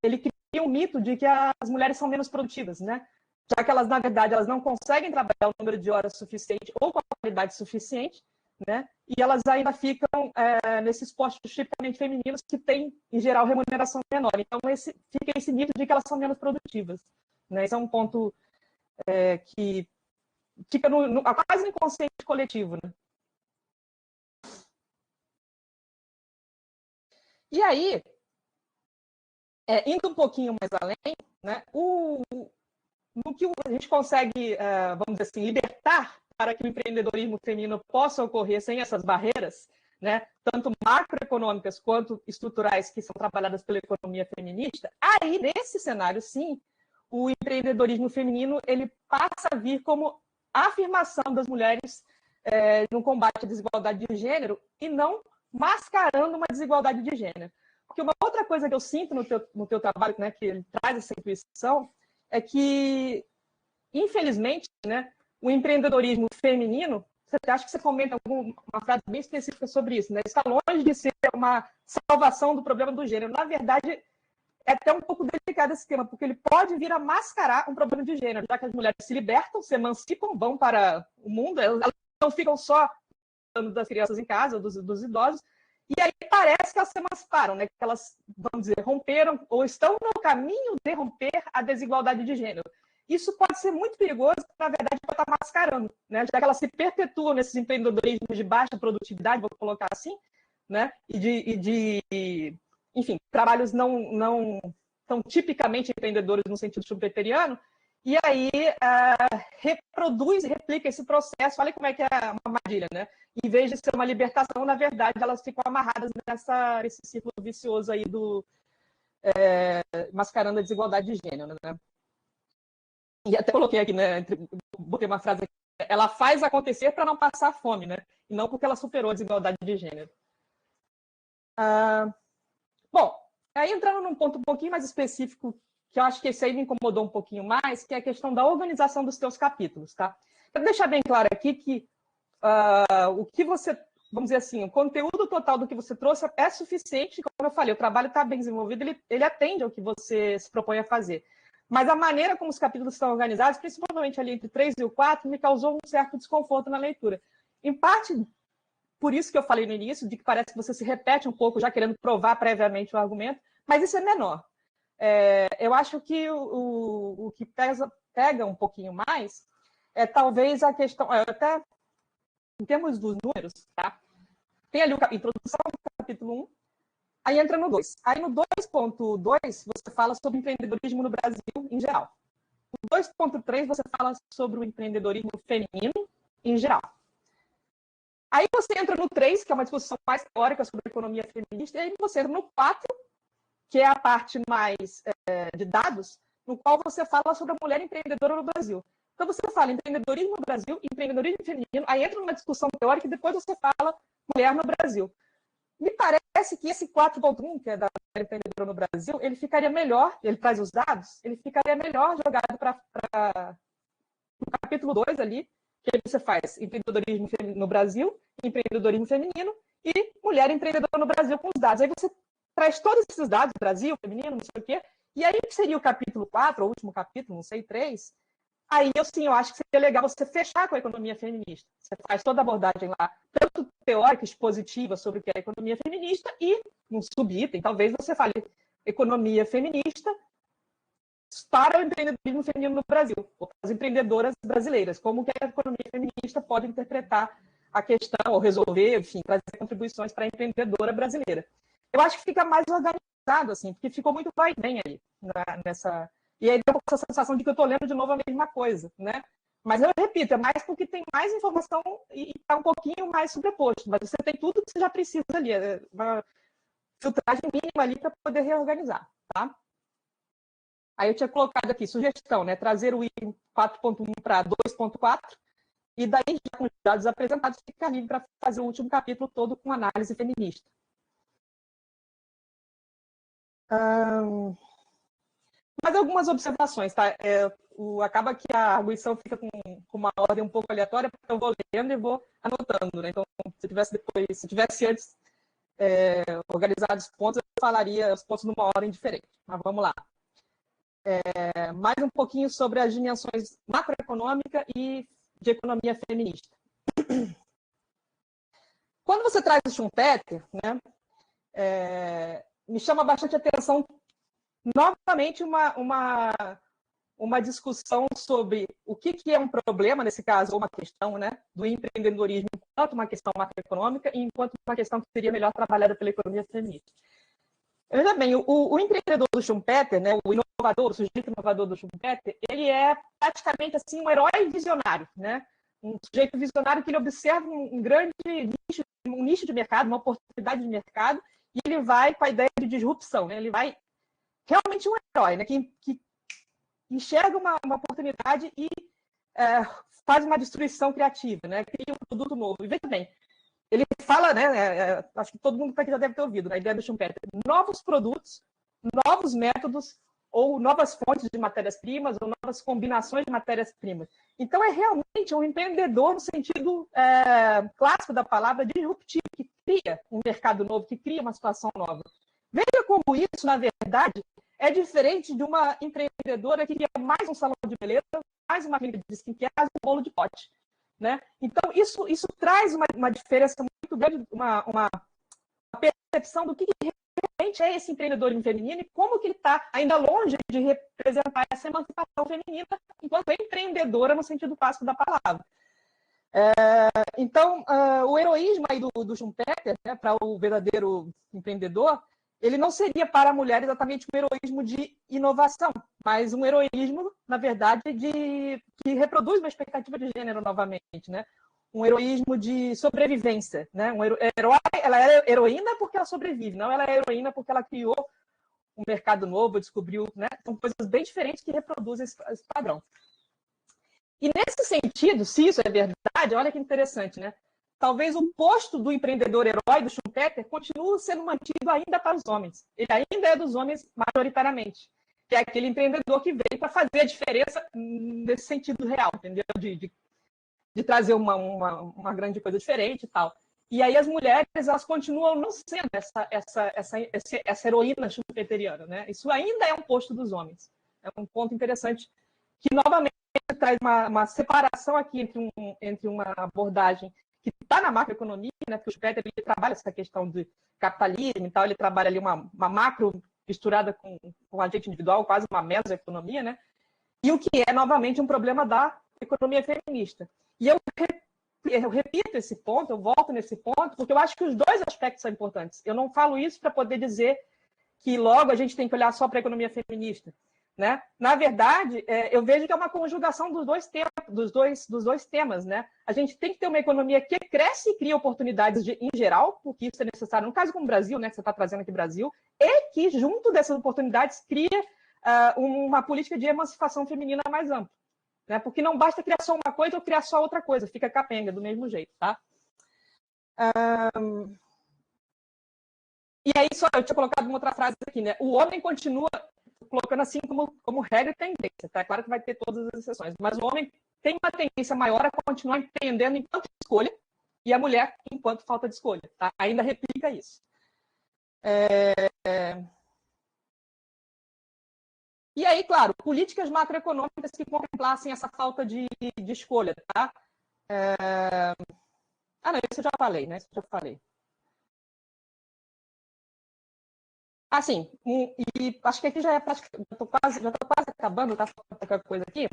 ele cria um mito de que as mulheres são menos produtivas, né? Já que elas, na verdade, elas não conseguem trabalhar o número de horas suficiente ou com a qualidade suficiente, né? E elas ainda ficam nesses postos tipicamente femininos que têm, em geral, remuneração menor. Então, fica esse mito de que elas são menos produtivas, né? Esse é um ponto que fica quase no inconsciente coletivo, né? E aí, indo um pouquinho mais além, né, no que a gente consegue, vamos dizer assim, libertar para que o empreendedorismo feminino possa ocorrer sem essas barreiras, né, tanto macroeconômicas quanto estruturais que são trabalhadas pela economia feminista, aí, nesse cenário, sim, o empreendedorismo feminino ele passa a vir como afirmação das mulheres no combate à desigualdade de gênero e não mascarando uma desigualdade de gênero. Porque uma outra coisa que eu sinto no teu trabalho, né, que ele traz essa intuição, é que, infelizmente, né, o empreendedorismo feminino, acho que você comenta uma frase bem específica sobre isso, né, está longe de ser uma salvação do problema do gênero. Na verdade, é até um pouco delicado esse tema, porque ele pode vir a mascarar um problema de gênero, já que as mulheres se libertam, se emancipam, vão para o mundo, elas não ficam só das crianças em casa, dos idosos, e aí parece que elas se emanciparam, né? Que elas, vamos dizer, romperam ou estão no caminho de romper a desigualdade de gênero. Isso pode ser muito perigoso, na verdade, pode estar mascarando, né? Já que elas se perpetuam nesses empreendedorismos de baixa produtividade, vou colocar assim, né? Enfim, trabalhos não tão tipicamente empreendedores no sentido schumpeteriano, e aí reproduz e replica esse processo. Olha como é que é uma armadilha, né? Em vez de ser uma libertação, na verdade, elas ficam amarradas nesse círculo vicioso aí mascarando a desigualdade de gênero, né? E até coloquei aqui, né? Botei uma frase aqui ela faz acontecer para não passar fome, né? E não porque ela superou a desigualdade de gênero. Bom, aí entrando num ponto um pouquinho mais específico, que eu acho que esse aí me incomodou um pouquinho mais, que é a questão da organização dos teus capítulos, tá? Quero deixar bem claro aqui que o que você, vamos dizer assim, o conteúdo total do que você trouxe é suficiente, como eu falei, o trabalho está bem desenvolvido, ele atende ao que você se propõe a fazer. Mas a maneira como os capítulos estão organizados, principalmente ali entre 3 e o 4, me causou um certo desconforto na leitura. Em parte, por isso que eu falei no início, de que parece que você se repete um pouco, já querendo provar previamente o argumento, mas isso é menor. Eu acho que o que pega um pouquinho mais é talvez a questão, até em termos dos números, tá? Tem ali a introdução do capítulo 1, aí entra no 2. Aí no 2.2 você fala sobre empreendedorismo no Brasil em geral. No 2.3 você fala sobre o empreendedorismo feminino em geral. Aí você entra no 3, que é uma discussão mais teórica sobre a economia feminista, e aí você entra no 4, que é a parte mais de dados, no qual você fala sobre a mulher empreendedora no Brasil. Então você fala empreendedorismo no Brasil, empreendedorismo feminino, aí entra numa discussão teórica e depois você fala mulher no Brasil. Me parece que esse 4.1, que é da mulher empreendedora no Brasil, ele ficaria melhor, ele traz os dados, ele ficaria melhor jogado para o capítulo 2 ali, que aí você faz empreendedorismo no Brasil, empreendedorismo feminino e mulher empreendedora no Brasil com os dados. Aí você traz todos esses dados, Brasil, feminino, não sei o quê, e aí seria o capítulo 4, ou o último capítulo, não sei, 3, aí eu acho que seria legal você fechar com a economia feminista. Você faz toda a abordagem lá, tanto teórica, expositiva sobre o que é a economia feminista, e num subitem, talvez você fale economia feminista para o empreendedorismo feminino no Brasil, ou para as empreendedoras brasileiras, como que a economia feminista pode interpretar a questão, ou resolver, enfim, trazer contribuições para a empreendedora brasileira. Eu acho que fica mais organizado, assim, porque ficou muito vai bem ali nessa... E aí deu essa sensação de que eu estou lendo de novo a mesma coisa, né? Mas eu repito, é mais porque tem mais informação e está um pouquinho mais sobreposto, mas você tem tudo que você já precisa ali, uma filtragem mínima ali para poder reorganizar, tá? Aí eu tinha colocado aqui, sugestão, né? Trazer o item 4.1 para 2.4, e daí, já com os dados apresentados, fica livre para fazer o último capítulo todo com análise feminista. Mas algumas observações, tá? Acaba que a arguição fica com uma ordem um pouco aleatória, porque eu vou lendo e vou anotando, né? Então, se tivesse antes organizado os pontos, eu falaria os pontos numa ordem diferente. Mas vamos lá. Mais um pouquinho sobre as dimensões macroeconômica e de economia feminista. Quando você traz o Schumpeter, né, me chama bastante atenção novamente uma discussão sobre o que é um problema, nesse caso, ou uma questão, né, do empreendedorismo enquanto uma questão macroeconômica e enquanto uma questão que seria melhor trabalhada pela economia feminista. Veja bem, o empreendedor do Schumpeter, né, o sujeito inovador do Schumpeter, ele é praticamente assim, um herói visionário, né? Um sujeito visionário que ele observa um grande nicho, um nicho de mercado, uma oportunidade de mercado, e ele vai com a ideia de disrupção, né? Ele vai realmente um herói, né? Que enxerga uma oportunidade e faz uma destruição criativa, né? Cria um produto novo. E veja bem, ele fala, né? Acho que todo mundo aqui já deve ter ouvido, né, a ideia do Schumpeter: novos produtos, novos métodos, ou novas fontes de matérias-primas, ou novas combinações de matérias-primas. Então, é realmente um empreendedor no sentido clássico da palavra, disruptivo, que cria um mercado novo, que cria uma situação nova. Veja como isso, na verdade, é diferente de uma empreendedora que cria mais um salão de beleza, mais uma clínica de skincare, mais um bolo de pote, né? Então, isso traz uma diferença muito grande, uma percepção do que realmente é esse empreendedorismo feminino e como que ele está ainda longe de representar essa emancipação feminina enquanto empreendedora no sentido clássico da palavra. Então, o heroísmo aí do Schumpeter, né, para o verdadeiro empreendedor, ele não seria para a mulher exatamente um heroísmo de inovação, mas um heroísmo, na verdade, que reproduz uma expectativa de gênero novamente, né? Um heroísmo de sobrevivência, né? Ela é heroína porque ela sobrevive, não ela é heroína porque ela criou um mercado novo, descobriu, né? São coisas bem diferentes que reproduzem esse padrão. E nesse sentido, se isso é verdade, olha que interessante, né? Talvez o posto do empreendedor herói do Schumpeter continue sendo mantido ainda para os homens. Ele ainda é dos homens majoritariamente, que é aquele empreendedor que veio para fazer a diferença nesse sentido real, entendeu? De trazer uma grande coisa diferente e tal. E aí as mulheres, elas continuam não sendo essa heroína schumpeteriana, né? Isso ainda é um posto dos homens. É um ponto interessante que, novamente, traz uma separação aqui entre uma abordagem que está na macroeconomia, né? Porque o Schumpeter ele trabalha essa questão de capitalismo e tal, ele trabalha ali uma macro misturada com um agente individual, quase uma mesoeconomia, né? E o que é, novamente, um problema da economia feminista. E eu repito esse ponto, eu volto nesse ponto, porque eu acho que os dois aspectos são importantes. Eu não falo isso para poder dizer que logo a gente tem que olhar só para a economia feminista, né? Na verdade, eu vejo que é uma conjugação dos dois temas, né? A gente tem que ter uma economia que cresce e cria oportunidades em geral, porque isso é necessário, no caso como o Brasil, né, que você está trazendo aqui o Brasil, e que, junto dessas oportunidades, cria uma política de emancipação feminina mais ampla. Né? Porque não basta criar só uma coisa ou criar só outra coisa, fica capenga do mesmo jeito, tá? E aí, só eu tinha colocado uma outra frase aqui, né? O homem continua colocando assim como regra e tendência, tá? Claro que vai ter todas as exceções, mas o homem tem uma tendência maior a continuar empreendendo enquanto escolha e a mulher enquanto falta de escolha, tá? Ainda replica isso. E aí, claro, políticas macroeconômicas que contemplassem essa falta de escolha, tá? Não, isso eu já falei, né? Isso eu já falei. Sim, e acho que aqui já é praticamente, já tô quase acabando, tá? Qualquer coisa aqui.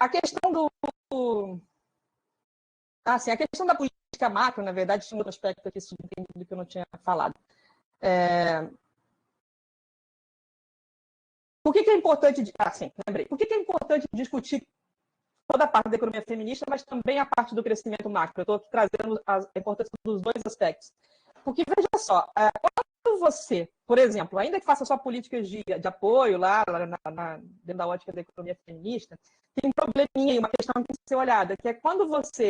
A questão a questão da política macro, na verdade, tinha um outro aspecto aqui subentendido que eu não tinha falado. Por que é importante... lembrei. Por que é importante discutir toda a parte da economia feminista, mas também a parte do crescimento macro? Eu estou trazendo a importância dos dois aspectos. Porque, veja só, quando você, por exemplo, ainda que faça só políticas de apoio lá dentro da ótica da economia feminista, tem um probleminha e uma questão que tem que ser olhada, que é quando você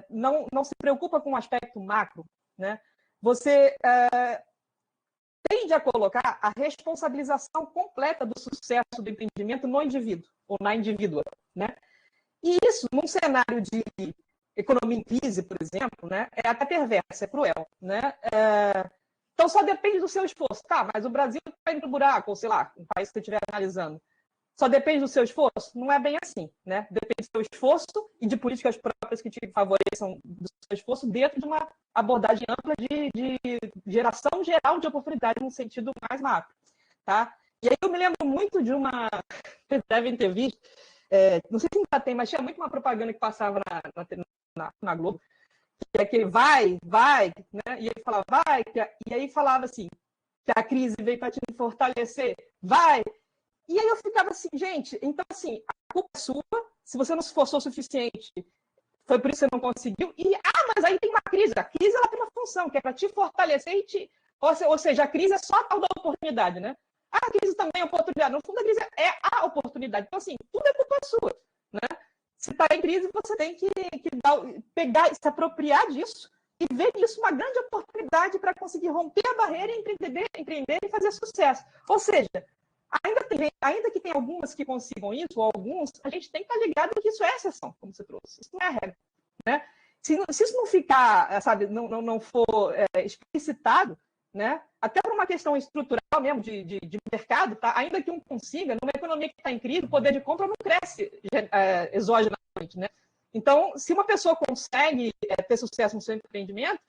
não se preocupa com o aspecto macro, né? Você tende a colocar a responsabilização completa do sucesso do empreendimento no indivíduo, ou na indivídua, né? E isso, num cenário de economia em crise, por exemplo, né, é até perverso, é cruel, né? Então, só depende do seu esforço. Tá, mas o Brasil está indo para o buraco, ou sei lá, um país que você estiver analisando. Só depende do seu esforço? Não é bem assim, né? Depende do seu esforço e de políticas próprias que te favoreçam do seu esforço dentro de uma abordagem ampla de geração geral de oportunidades no sentido mais macro, tá? E aí eu me lembro muito de uma... Vocês devem ter visto, não sei se ainda tem, mas tinha muito uma propaganda que passava na Globo, que é aquele vai, né? E ele falava vai, e aí falava assim, que a crise veio para te fortalecer, vai. E aí eu ficava assim, gente, então assim, a culpa é sua, se você não se esforçou o suficiente, foi por isso que você não conseguiu, mas aí tem uma crise, a crise ela tem uma função, que é para te fortalecer e ou seja, a crise é só a tal da oportunidade, né? A crise também é oportunidade, no fundo a crise é a oportunidade, então assim, tudo é culpa sua, né? Se está em crise, você tem que pegar, se apropriar disso e ver nisso uma grande oportunidade para conseguir romper a barreira e empreender e fazer sucesso. Ou seja, ainda que tenha algumas que consigam isso, ou alguns, a gente tem que estar ligado que isso é exceção, como você trouxe. Isso não é a regra, né? Se isso não ficar, sabe, não for explicitado, né? Até por uma questão estrutural mesmo de mercado, tá? Ainda que um consiga, numa economia que está em crise, o poder de compra não cresce exogenamente, né? Então, se uma pessoa consegue ter sucesso no seu empreendimento,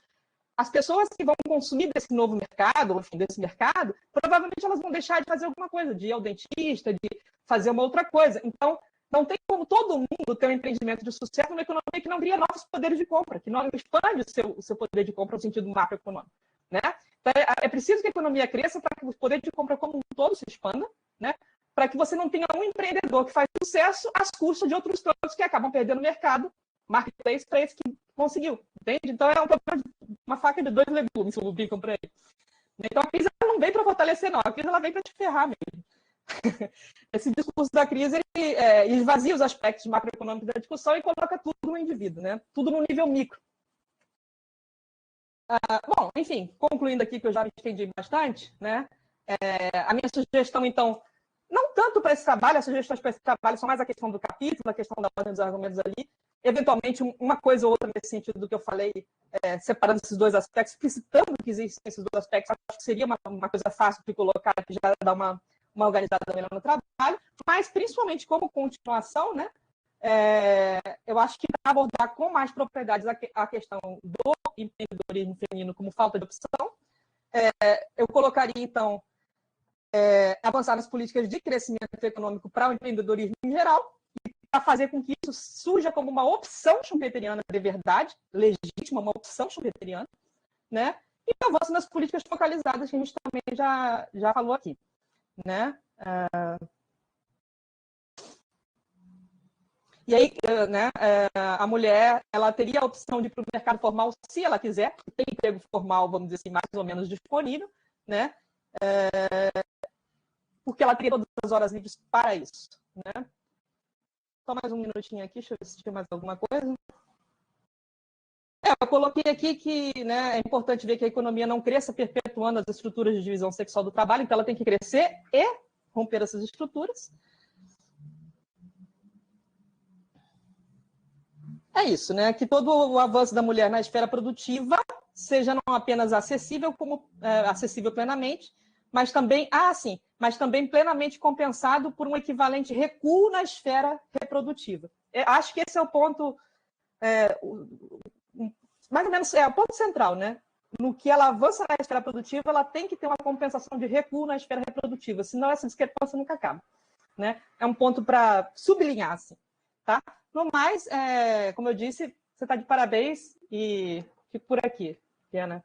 as pessoas que vão consumir desse novo mercado, enfim, desse mercado, provavelmente elas vão deixar de fazer alguma coisa, de ir ao dentista, de fazer uma outra coisa. Então, não tem como todo mundo ter um empreendimento de sucesso numa economia que não cria novos poderes de compra, que não expande o seu poder de compra no sentido macroeconômico, né? Então, é preciso que a economia cresça para que o poder de compra como um todo se expanda, né? Para que você não tenha um empreendedor que faz sucesso às custas de outros tantos que acabam perdendo o mercado, marketplace, para esse que conseguiu, entende? Então, é uma faca de dois legumes, como brincam para ele. Então, a crise não veio para fortalecer, não. A crise ela veio para te ferrar mesmo. Esse discurso da crise ele, esvazia os aspectos macroeconômicos da discussão e coloca tudo no indivíduo, né? Tudo no nível micro. Bom, enfim, concluindo aqui, que eu já me estendi bastante, né? A minha sugestão, então, não tanto para esse trabalho, as sugestões para esse trabalho são mais a questão do capítulo, a questão da ordem dos argumentos ali, eventualmente uma coisa ou outra nesse sentido do que eu falei, separando esses dois aspectos, explicitando que existem esses dois aspectos, acho que seria uma coisa fácil de colocar, que já dá uma organizada melhor no trabalho, mas principalmente como continuação, né? Eu acho que para abordar com mais propriedades a questão do empreendedorismo feminino como falta de opção, eu colocaria, então, avançar nas políticas de crescimento econômico para o empreendedorismo em geral, e para fazer com que isso surja como uma opção schumpeteriana de verdade, legítima, uma opção schumpeteriana, né? E avanço nas políticas focalizadas, que a gente também já falou aqui, né? E aí, né, a mulher, ela teria a opção de ir para o mercado formal se ela quiser, tem emprego formal, vamos dizer assim, mais ou menos disponível, né? Porque ela teria todas as horas livres para isso, né? Só mais um minutinho aqui, deixa eu ver se tinha mais alguma coisa. Eu coloquei aqui que, né, é importante ver que a economia não cresça perpetuando as estruturas de divisão sexual do trabalho, então ela tem que crescer e romper essas estruturas. É isso, né? Que todo o avanço da mulher na esfera produtiva seja não apenas acessível, como acessível plenamente, mas também, mas também plenamente compensado por um equivalente recuo na esfera reprodutiva. Acho que esse é o ponto, mais ou menos, o ponto central, né? No que ela avança na esfera produtiva, ela tem que ter uma compensação de recuo na esfera reprodutiva, senão essa discrepância nunca acaba, né? É um ponto para sublinhar, assim, tá? No mais, como eu disse, você está de parabéns e fico por aqui, Diana.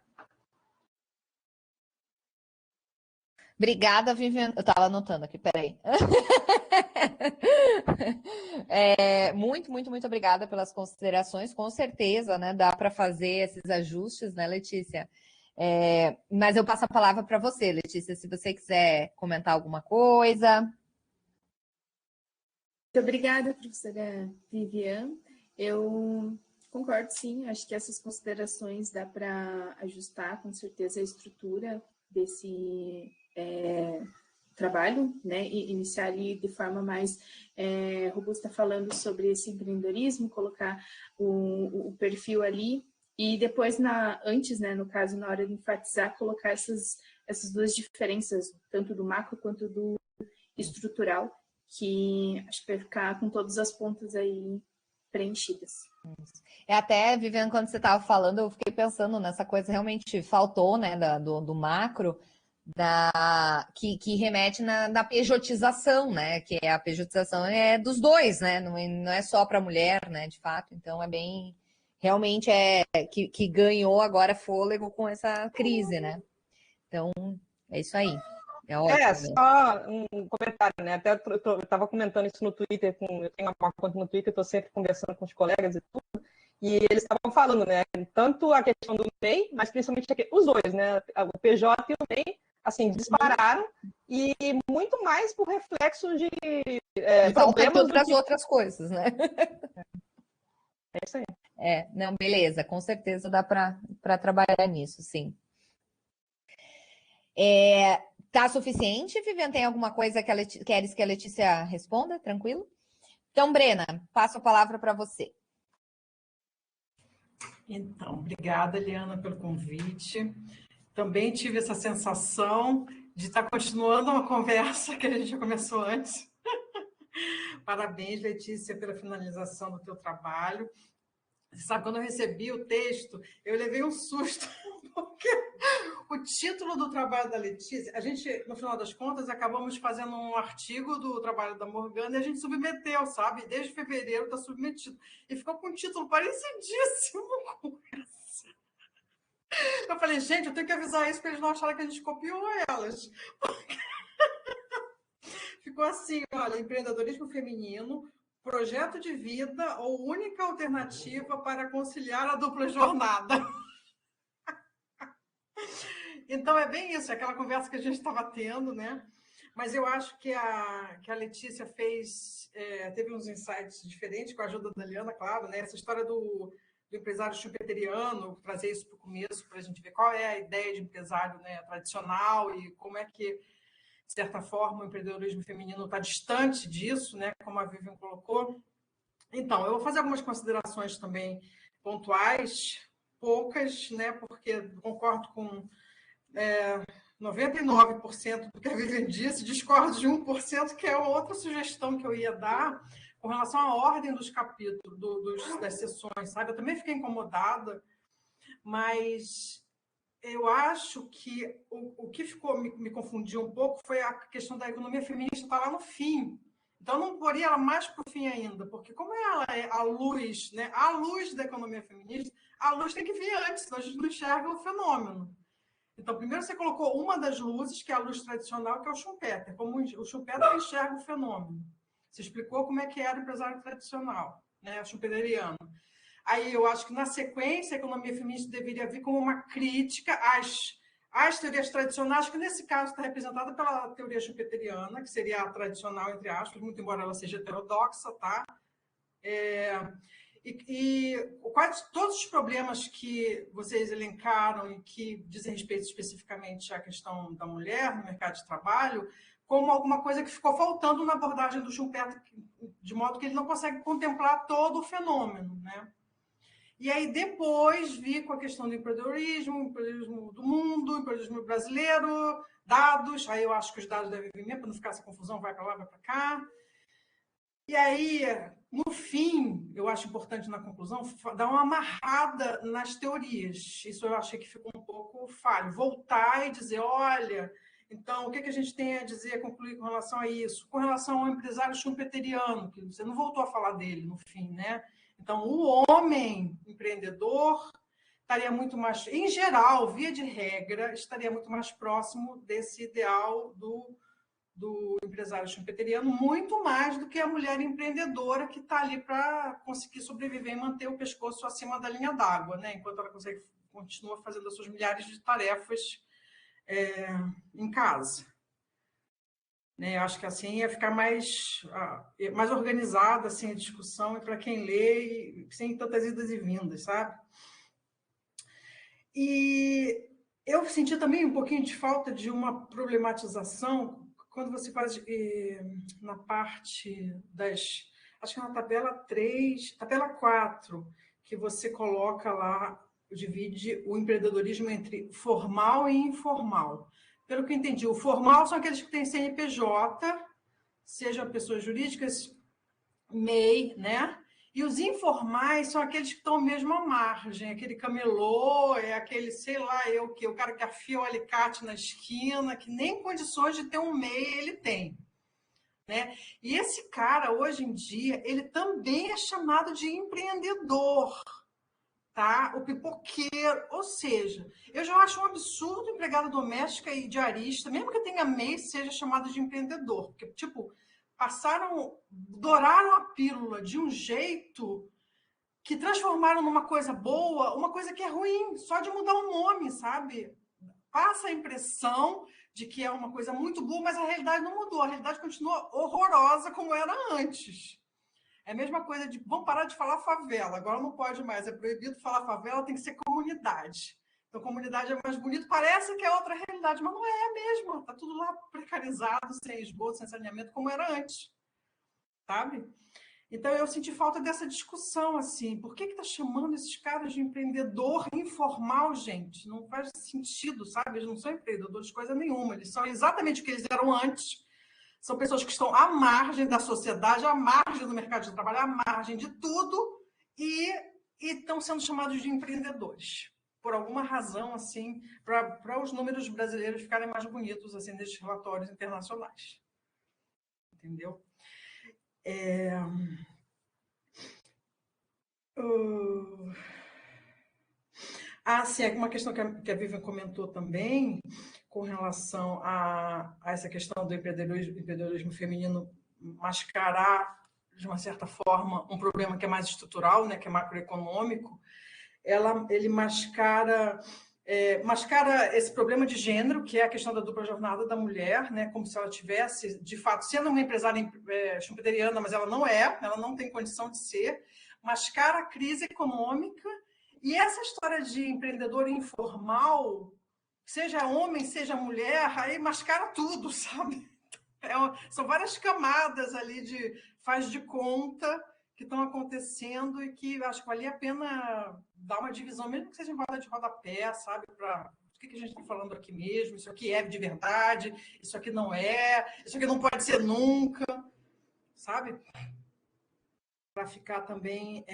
Obrigada, Viviane. Eu estava anotando aqui, peraí. Muito, muito, muito obrigada pelas considerações. Com certeza, né? Dá para fazer esses ajustes, né, Letícia? Mas eu passo a palavra para você, Letícia, se você quiser comentar alguma coisa. Muito obrigada, professora Viviane. Eu concordo, sim. Acho que essas considerações dá para ajustar, com certeza, a estrutura desse trabalho, né? E iniciar ali de forma mais robusta, falando sobre esse empreendedorismo, colocar o perfil ali e depois, antes, né, no caso, na hora de enfatizar, colocar essas duas diferenças, tanto do macro quanto do estrutural, que acho que vai ficar com todas as pontas aí preenchidas. Até, Viviane, quando você estava falando, eu fiquei pensando nessa coisa, realmente faltou, né, do macro, que remete da pejotização, né, que a pejotização é dos dois, né, não é só para a mulher, né, de fato, então realmente que ganhou agora fôlego com essa crise, né, então é isso aí. É ótimo. Só um comentário, né? Até eu estava comentando isso no Twitter, eu tenho uma conta no Twitter, estou sempre conversando com os colegas e tudo, e eles estavam falando, né? Tanto a questão do MEI, mas principalmente os dois, né? O PJ e o MEI, assim, dispararam, e muito mais por reflexo de problemas de outras coisas, né? É isso aí. Não, beleza, com certeza dá para trabalhar nisso, sim. Tá suficiente, Viviane? Tem alguma coisa que queres que a Letícia responda? Tranquilo? Então, Brena, passo a palavra para você. Então, obrigada, Eliana, pelo convite. Também tive essa sensação de estar continuando uma conversa que a gente já começou antes. Parabéns, Letícia, pela finalização do teu trabalho. Você sabe, quando eu recebi o texto, eu levei um susto, porque o título do trabalho da Letícia, a gente, no final das contas, acabamos fazendo um artigo do trabalho da Morgana e a gente submeteu, sabe? Desde fevereiro está submetido. E ficou com um título parecidíssimo com essa. Eu falei, gente, eu tenho que avisar isso para eles não acharem que a gente copiou elas. Ficou assim, olha, empreendedorismo feminino, projeto de vida ou única alternativa para conciliar a dupla jornada. Então, é bem isso, é aquela conversa que a gente estava tendo, né? Mas eu acho que a Letícia teve uns insights diferentes, com a ajuda da Liana, claro, né? Essa história do empresário schumpeteriano, trazer isso para o começo, para a gente ver qual é a ideia de empresário, né, tradicional e como é que, de certa forma, o empreendedorismo feminino está distante disso, né, como a Vivian colocou. Então, eu vou fazer algumas considerações também pontuais, poucas, né, porque concordo com 99% do que a Vivian disse, discordo de 1%, que é outra sugestão que eu ia dar, com relação à ordem dos capítulos, das sessões, sabe? Eu também fiquei incomodada, mas eu acho que o que me confundiu um pouco foi a questão da economia feminista estar lá no fim. Então, eu não poria ela mais para o fim ainda, porque como ela é a luz, né? A luz da economia feminista, a luz tem que vir antes, senão a gente não enxerga o fenômeno. Então, primeiro você colocou uma das luzes, que é a luz tradicional, que é o Schumpeter, como o Schumpeter enxerga o fenômeno. Você explicou como é que era o empresário tradicional, né, schumpeteriano. Aí eu acho que, na sequência, a economia feminista deveria vir como uma crítica às teorias tradicionais, que nesse caso está representada pela teoria schumpeteriana, que seria a tradicional, entre aspas, muito embora ela seja heterodoxa, tá? Quais todos os problemas que vocês elencaram e que dizem respeito especificamente à questão da mulher no mercado de trabalho, como alguma coisa que ficou faltando na abordagem do Schumpeter, de modo que ele não consegue contemplar todo o fenômeno, né? E aí depois vi com a questão do empreendedorismo do mundo, empreendedorismo brasileiro, dados, aí eu acho que os dados devem vir mesmo, para não ficar essa confusão, vai para lá, vai para cá. E aí, no fim, eu acho importante na conclusão dar uma amarrada nas teorias. Isso eu achei que ficou um pouco falho. Voltar e dizer, olha, então, o que a gente tem a dizer, concluir com relação a isso? Com relação ao empresário schumpeteriano, que você não voltou a falar dele no fim, né? Então, o homem empreendedor estaria muito mais, em geral, via de regra, estaria muito mais próximo desse ideal do empresário schumpeteriano, muito mais do que a mulher empreendedora que está ali para conseguir sobreviver e manter o pescoço acima da linha d'água, né? Enquanto ela continua fazendo as suas milhares de tarefas em casa. Né? Eu acho que assim ia ficar mais organizada assim, a discussão, e para quem lê, sem tantas idas e vindas, sabe? E eu senti também um pouquinho de falta de uma problematização quando você faz na parte das... Acho que é na tabela 3, tabela 4, que você coloca lá, divide o empreendedorismo entre formal e informal. Pelo que eu entendi, o formal são aqueles que têm CNPJ, sejam pessoas jurídicas, MEI, né? E os informais são aqueles que estão mesmo à margem, aquele camelô, é aquele, sei lá, o cara que afia o alicate na esquina, que nem condições de ter um MEI ele tem. Né? E esse cara, hoje em dia, ele também é chamado de empreendedor, tá? O pipoqueiro, ou seja, eu já acho um absurdo empregada doméstica e diarista, mesmo que tenha MEI, seja chamado de empreendedor, porque, tipo, douraram a pílula de um jeito que transformaram numa coisa boa, uma coisa que é ruim, só de mudar o nome, sabe? Passa a impressão de que é uma coisa muito boa, mas a realidade não mudou, a realidade continua horrorosa como era antes. É a mesma coisa de, vamos parar de falar favela, agora não pode mais, é proibido falar favela, tem que ser comunidade. Então, comunidade é mais bonito, parece que é outra realidade, mas não é mesmo. Está tudo lá precarizado, sem esgoto, sem saneamento, como era antes. Sabe? Então, eu senti falta dessa discussão, assim. Por que está chamando esses caras de empreendedor informal, gente? Não faz sentido, sabe? Eles não são empreendedores, coisa nenhuma. Eles são exatamente o que eles eram antes. São pessoas que estão à margem da sociedade, à margem do mercado de trabalho, à margem de tudo, e estão sendo chamados de empreendedores. Por alguma razão, assim, para os números brasileiros ficarem mais bonitos, assim, nesses relatórios internacionais. Entendeu? Sim, uma questão que a Vivian comentou também, com relação a essa questão do empreendedorismo feminino mascarar, de uma certa forma, um problema que é mais estrutural, né, que é macroeconômico. Ele mascara mascara esse problema de gênero, que é a questão da dupla jornada da mulher, né? Como se ela tivesse, de fato, sendo uma empresária schumpeteriana, mas ela não tem condição de ser. Mascara a crise econômica e essa história de empreendedor informal, seja homem, seja mulher, aí mascara tudo, sabe? São várias camadas ali de faz de conta que estão acontecendo e que acho que valia a pena dar uma divisão, mesmo que seja em roda de rodapé, sabe? Para o que a gente está falando aqui mesmo, isso aqui é de verdade, isso aqui não é, isso aqui não pode ser nunca, sabe? Para ficar também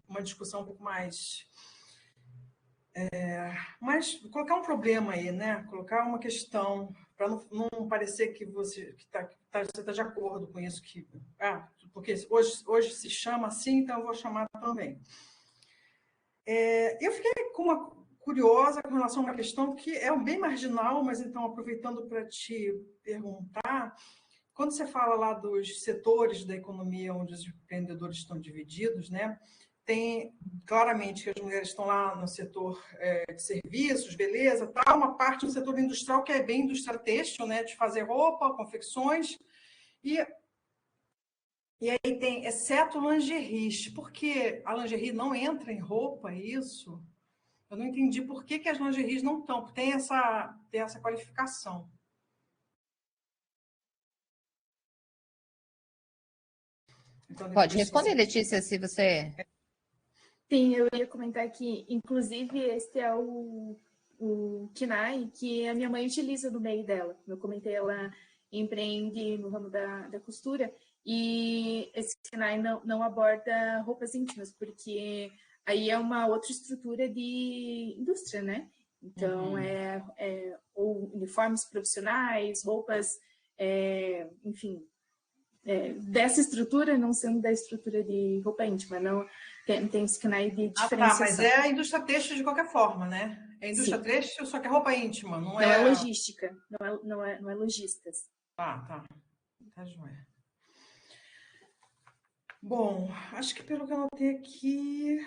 uma discussão um pouco mais... mas colocar um problema aí, né? Colocar uma questão, para não parecer que você está de acordo com isso, porque hoje se chama assim, então eu vou chamar também. Eu fiquei curiosa com relação a uma questão que é bem marginal, mas então, aproveitando para te perguntar, quando você fala lá dos setores da economia onde os empreendedores estão divididos, né? Tem claramente que as mulheres estão lá no setor de serviços, beleza, tá uma parte do setor industrial que é bem indústria têxtil, né, de fazer roupa, confecções, e aí tem, exceto lingeries, porque a lingerie não entra em roupa, isso? Eu não entendi por que as lingeries não estão, porque tem essa qualificação. Então, pode responder, Letícia, se você... Sim, eu ia comentar que, inclusive, esse é o KINAI que a minha mãe utiliza no meio dela. Eu comentei, ela empreende no ramo da costura, e esse KINAI não aborda roupas íntimas, porque aí é uma outra estrutura de indústria, né? Então, ou uniformes profissionais, roupas, enfim, dessa estrutura, não sendo da estrutura de roupa íntima, não tem esse KINAI de diferenciação. Mas é a indústria têxtil de qualquer forma, né? É a indústria têxtil, só que é roupa íntima, não é... Não é logística, não é lojistas. Tá joia. Bom, acho que pelo que eu notei aqui,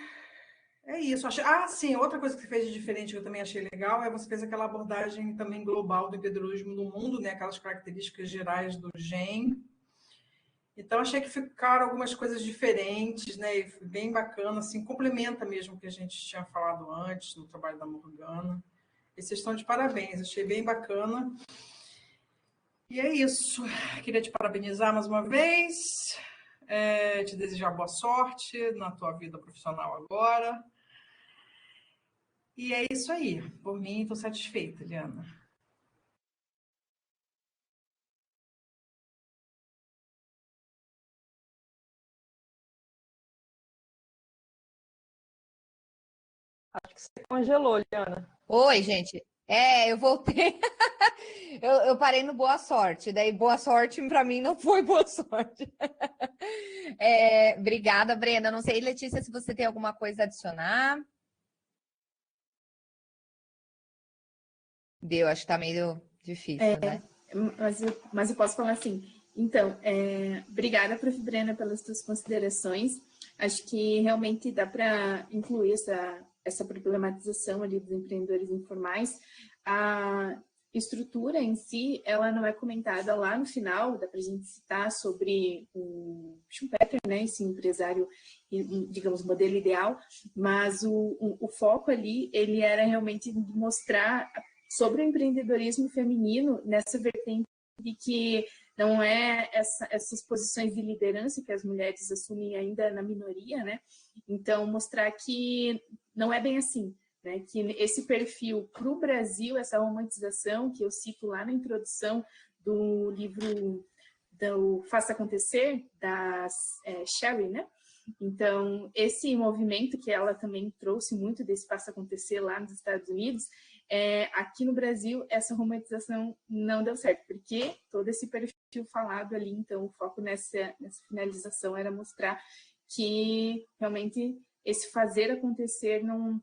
é isso. Sim, outra coisa que você fez de diferente que eu também achei legal é você fez aquela abordagem também global do empreendedorismo no mundo, né? Aquelas características gerais do GEM. Então, achei que ficaram algumas coisas diferentes, né? E bem bacana, assim, complementa mesmo o que a gente tinha falado antes no trabalho da Morgana. E vocês estão de parabéns, achei bem bacana. E é isso. Queria te parabenizar mais uma vez, te desejar boa sorte na tua vida profissional agora. E é isso aí. Por mim, estou satisfeita, Liana. Acho que você congelou, Liana. Oi, gente. Eu voltei. eu parei no boa sorte. Daí, boa sorte para mim não foi boa sorte. Obrigada, Brenda. Não sei, Letícia, se você tem alguma coisa a adicionar. Acho que tá meio difícil, né? Mas eu posso falar assim. Então, obrigada, Prof. Brenda, pelas suas considerações. Acho que realmente dá para incluir essa problematização ali dos empreendedores informais. A estrutura em si, ela não é comentada lá no final, dá para a gente citar sobre o Schumpeter, né, esse empresário, digamos, modelo ideal, mas o foco ali, ele era realmente mostrar sobre o empreendedorismo feminino nessa vertente de que não é essas posições de liderança que as mulheres assumem ainda na minoria, né? Então, mostrar que não é bem assim, né? Que esse perfil para o Brasil, essa romantização que eu cito lá na introdução do livro do Faça Acontecer, da Sherry, né? Então, esse movimento que ela também trouxe muito desse Faça Acontecer lá nos Estados Unidos, aqui no Brasil, essa romantização não deu certo, porque todo esse perfil falado ali, então, o foco nessa finalização era mostrar que realmente esse fazer acontecer não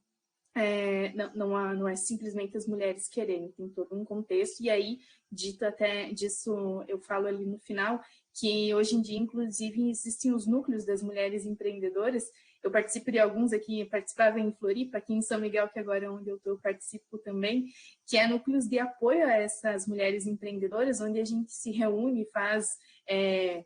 é simplesmente as mulheres quererem, tem todo um contexto, e aí, dito até disso, eu falo ali no final, que hoje em dia, inclusive, existem os núcleos das mulheres empreendedoras, Eu participo de alguns aqui, participava em Floripa, aqui em São Miguel, que agora é onde eu participo também, que é núcleos de apoio a essas mulheres empreendedoras, onde a gente se reúne, faz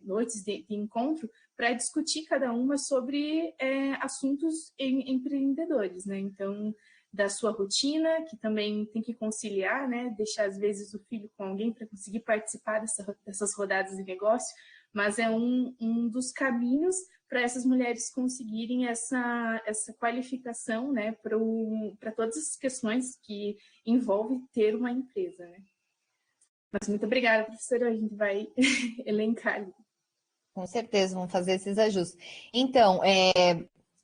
noites de encontro para discutir cada uma sobre assuntos empreendedores, né? Então, da sua rotina, que também tem que conciliar, né? Deixar, às vezes, o filho com alguém para conseguir participar dessas rodadas de negócio, mas é um dos caminhos para essas mulheres conseguirem essa qualificação, né? Para todas as questões que envolvem ter uma empresa, né? Mas muito obrigada, professora. A gente vai elencar ali. Com certeza, vamos fazer esses ajustes. Então,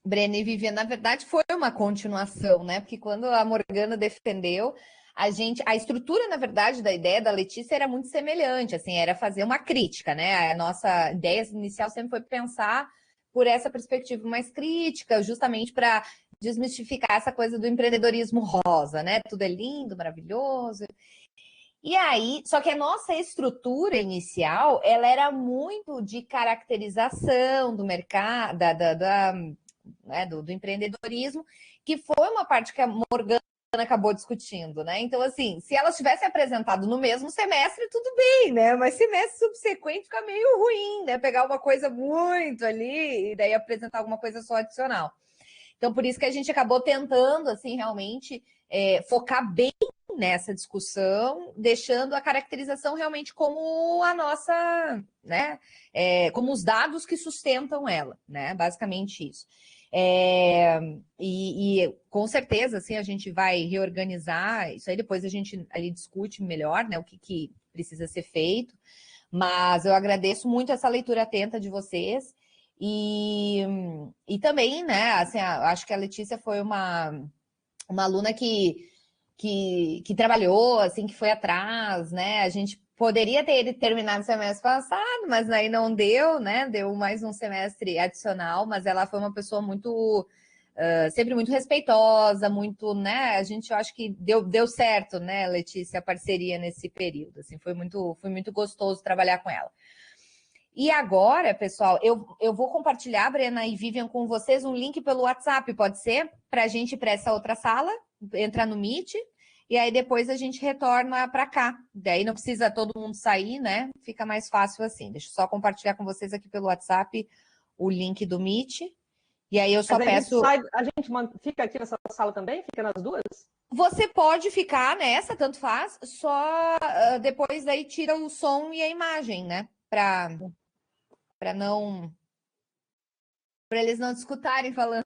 Breno e Vivian, na verdade, foi uma continuação, né? Porque quando a Morgana defendeu, a estrutura, na verdade, da ideia da Letícia era muito semelhante, assim, era fazer uma crítica, né? A nossa ideia inicial sempre foi pensar por essa perspectiva mais crítica, justamente para desmistificar essa coisa do empreendedorismo rosa, né? Tudo é lindo, maravilhoso. E aí, só que a nossa estrutura inicial, ela era muito de caracterização do mercado, né, do empreendedorismo, que foi uma parte que a Morgana acabou discutindo, né? Então, assim, se ela tivesse apresentado no mesmo semestre, tudo bem, né? Mas semestre subsequente fica meio ruim, né? Pegar uma coisa muito ali e daí apresentar alguma coisa só adicional. Então, por isso que a gente acabou tentando, assim, realmente focar bem nessa discussão, deixando a caracterização realmente como a nossa, né? Como os dados que sustentam ela, né? Basicamente isso. E com certeza, assim, a gente vai reorganizar isso aí, depois a gente ali discute melhor, né? O que precisa ser feito. Mas eu agradeço muito essa leitura atenta de vocês. E também, né, assim, acho que a Letícia foi uma aluna que trabalhou, assim, que foi atrás, né? A gente poderia ter terminado o semestre passado, mas aí não deu, né? Deu mais um semestre adicional, mas ela foi uma pessoa muito sempre muito respeitosa, muito, né? A gente, eu acho que deu certo, né, Letícia, a parceria nesse período. Assim, foi muito gostoso trabalhar com ela. E agora, pessoal, eu vou compartilhar, Brena e Vivian, com vocês um link pelo WhatsApp, pode ser? Para a gente ir para essa outra sala, entrar no Meet, e aí depois a gente retorna para cá. Daí não precisa todo mundo sair, né? Fica mais fácil assim. Deixa eu só compartilhar com vocês aqui pelo WhatsApp o link do Meet. E aí eu só peço. A gente fica aqui nessa sala também? Fica nas duas? Você pode ficar nessa, tanto faz, só depois daí tira o som e a imagem, né? Para não. Para eles não te escutarem falando.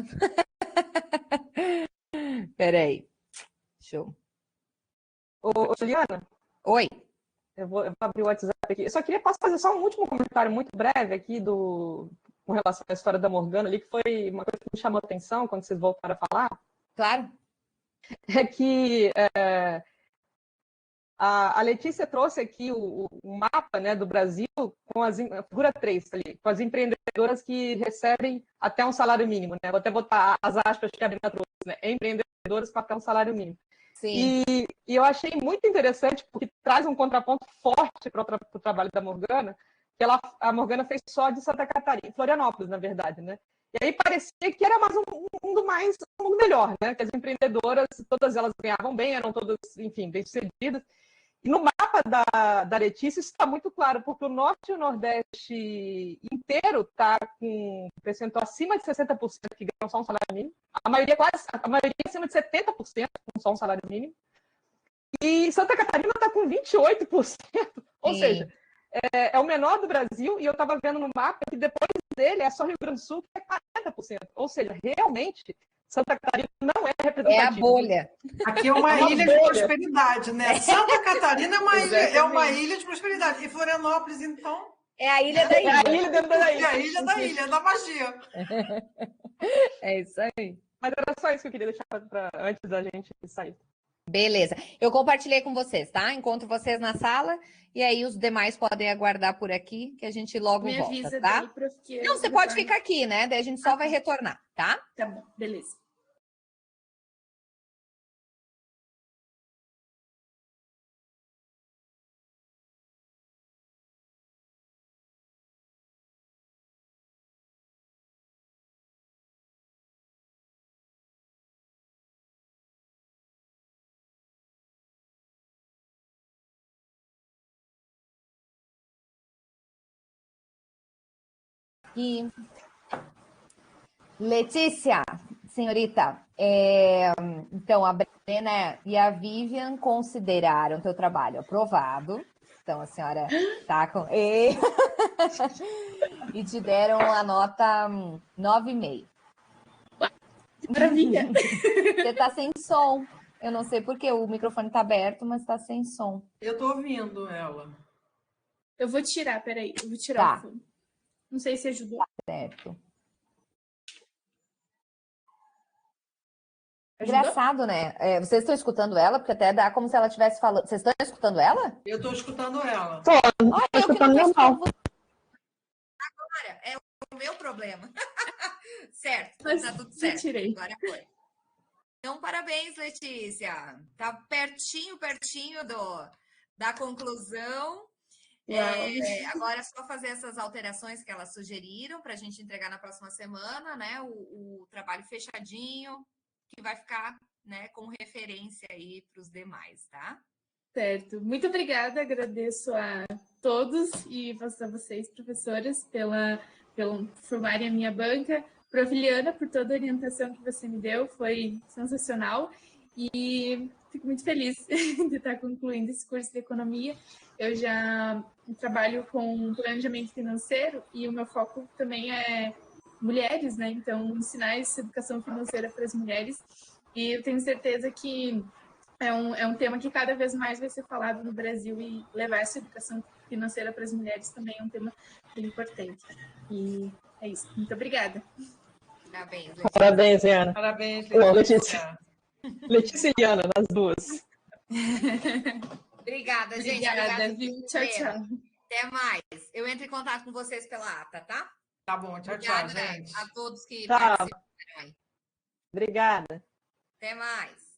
Peraí. Show. Ô, Juliana? Oi. Eu vou abrir o WhatsApp aqui. Eu só queria fazer só um último comentário muito breve aqui com relação à história da Morgana ali, que foi uma coisa que me chamou a atenção quando vocês voltaram a falar. Claro. É que a Letícia trouxe aqui o mapa, né, do Brasil com a figura 3 ali, com as empreendedoras que recebem até um salário mínimo, né? Vou até botar as aspas que a Bruna trouxe, né? Empreendedoras com até um salário mínimo. Sim. E eu achei muito interessante, porque traz um contraponto forte para o trabalho da Morgana, que a Morgana fez só de Santa Catarina, Florianópolis, na verdade, né? E aí parecia que era mais um mundo melhor, né? Que as empreendedoras, todas elas ganhavam bem, eram todas, enfim, bem-sucedidas. E no mapa da Letícia isso está muito claro, porque o Norte e o Nordeste inteiro está com um percentual acima de 60% que ganham só um salário mínimo. A maioria acima de 70% com só um salário mínimo. E Santa Catarina está com 28%. Ou seja, é o menor do Brasil, e eu estava vendo no mapa que depois dele é só Rio Grande do Sul, que é 40%. Ou seja, realmente, Santa Catarina não é representativa. É a bolha. Aqui é uma ilha de prosperidade, né? Santa Catarina é uma ilha de prosperidade. E Florianópolis, então? É a ilha da ilha. É a ilha dentro da ilha. É a ilha da ilha, da magia. É isso aí. Mas era só isso que eu queria deixar antes da gente sair. Beleza. Eu compartilhei com vocês, tá? Encontro vocês na sala e aí os demais podem aguardar por aqui, que a gente logo volta, avisa tá? daí, porque Não, você pode ficar aqui, né? Daí a gente só vai retornar, tá? Tá bom, beleza. E Letícia, senhorita, então a Brena e a Vivian consideraram teu trabalho aprovado. Então a senhora está com... E te deram a nota 9,5. Maravilha! Você está sem som. Eu não sei porque o microfone está aberto, mas está sem som. Eu estou ouvindo ela. Eu vou tirar, peraí. Eu vou tirar o fone. Não sei se ajudou. Certo. Ajudou? Engraçado, né? Vocês estão escutando ela? Porque até dá como se ela estivesse falando. Vocês estão escutando ela? Eu estou escutando ela. Olha, eu que não estou escutando. Agora, é o meu problema. Certo, Mas tá tudo certo. tirei. Agora foi. Então, parabéns, Letícia. Tá pertinho da conclusão. Agora é só fazer essas alterações que elas sugeriram para a gente entregar na próxima semana, né? O trabalho fechadinho, que vai ficar, né, com referência aí para os demais, tá? Certo. Muito obrigada. Agradeço a todos e a vocês, professoras, pelo formarem a minha banca. Prof. Liana, por toda a orientação que você me deu, foi sensacional. E fico muito feliz de estar concluindo esse curso de economia. Eu já trabalho com planejamento financeiro e o meu foco também é mulheres, né? Então, ensinar essa educação financeira para as mulheres. E eu tenho certeza que é um tema que cada vez mais vai ser falado no Brasil e levar essa educação financeira para as mulheres também é um tema bem importante. E é isso. Muito obrigada. Parabéns, Letícia. Parabéns, Liana. Parabéns, Letícia. Letícia e Liana, nas duas. Obrigada, gente. Obrigada, viu? Tchau, tchau. Até mais. Eu entro em contato com vocês pela ata, tá? Tá bom, tchau, Obrigada tchau, gente. a todos que Tchau. participaram. Obrigada. Até mais.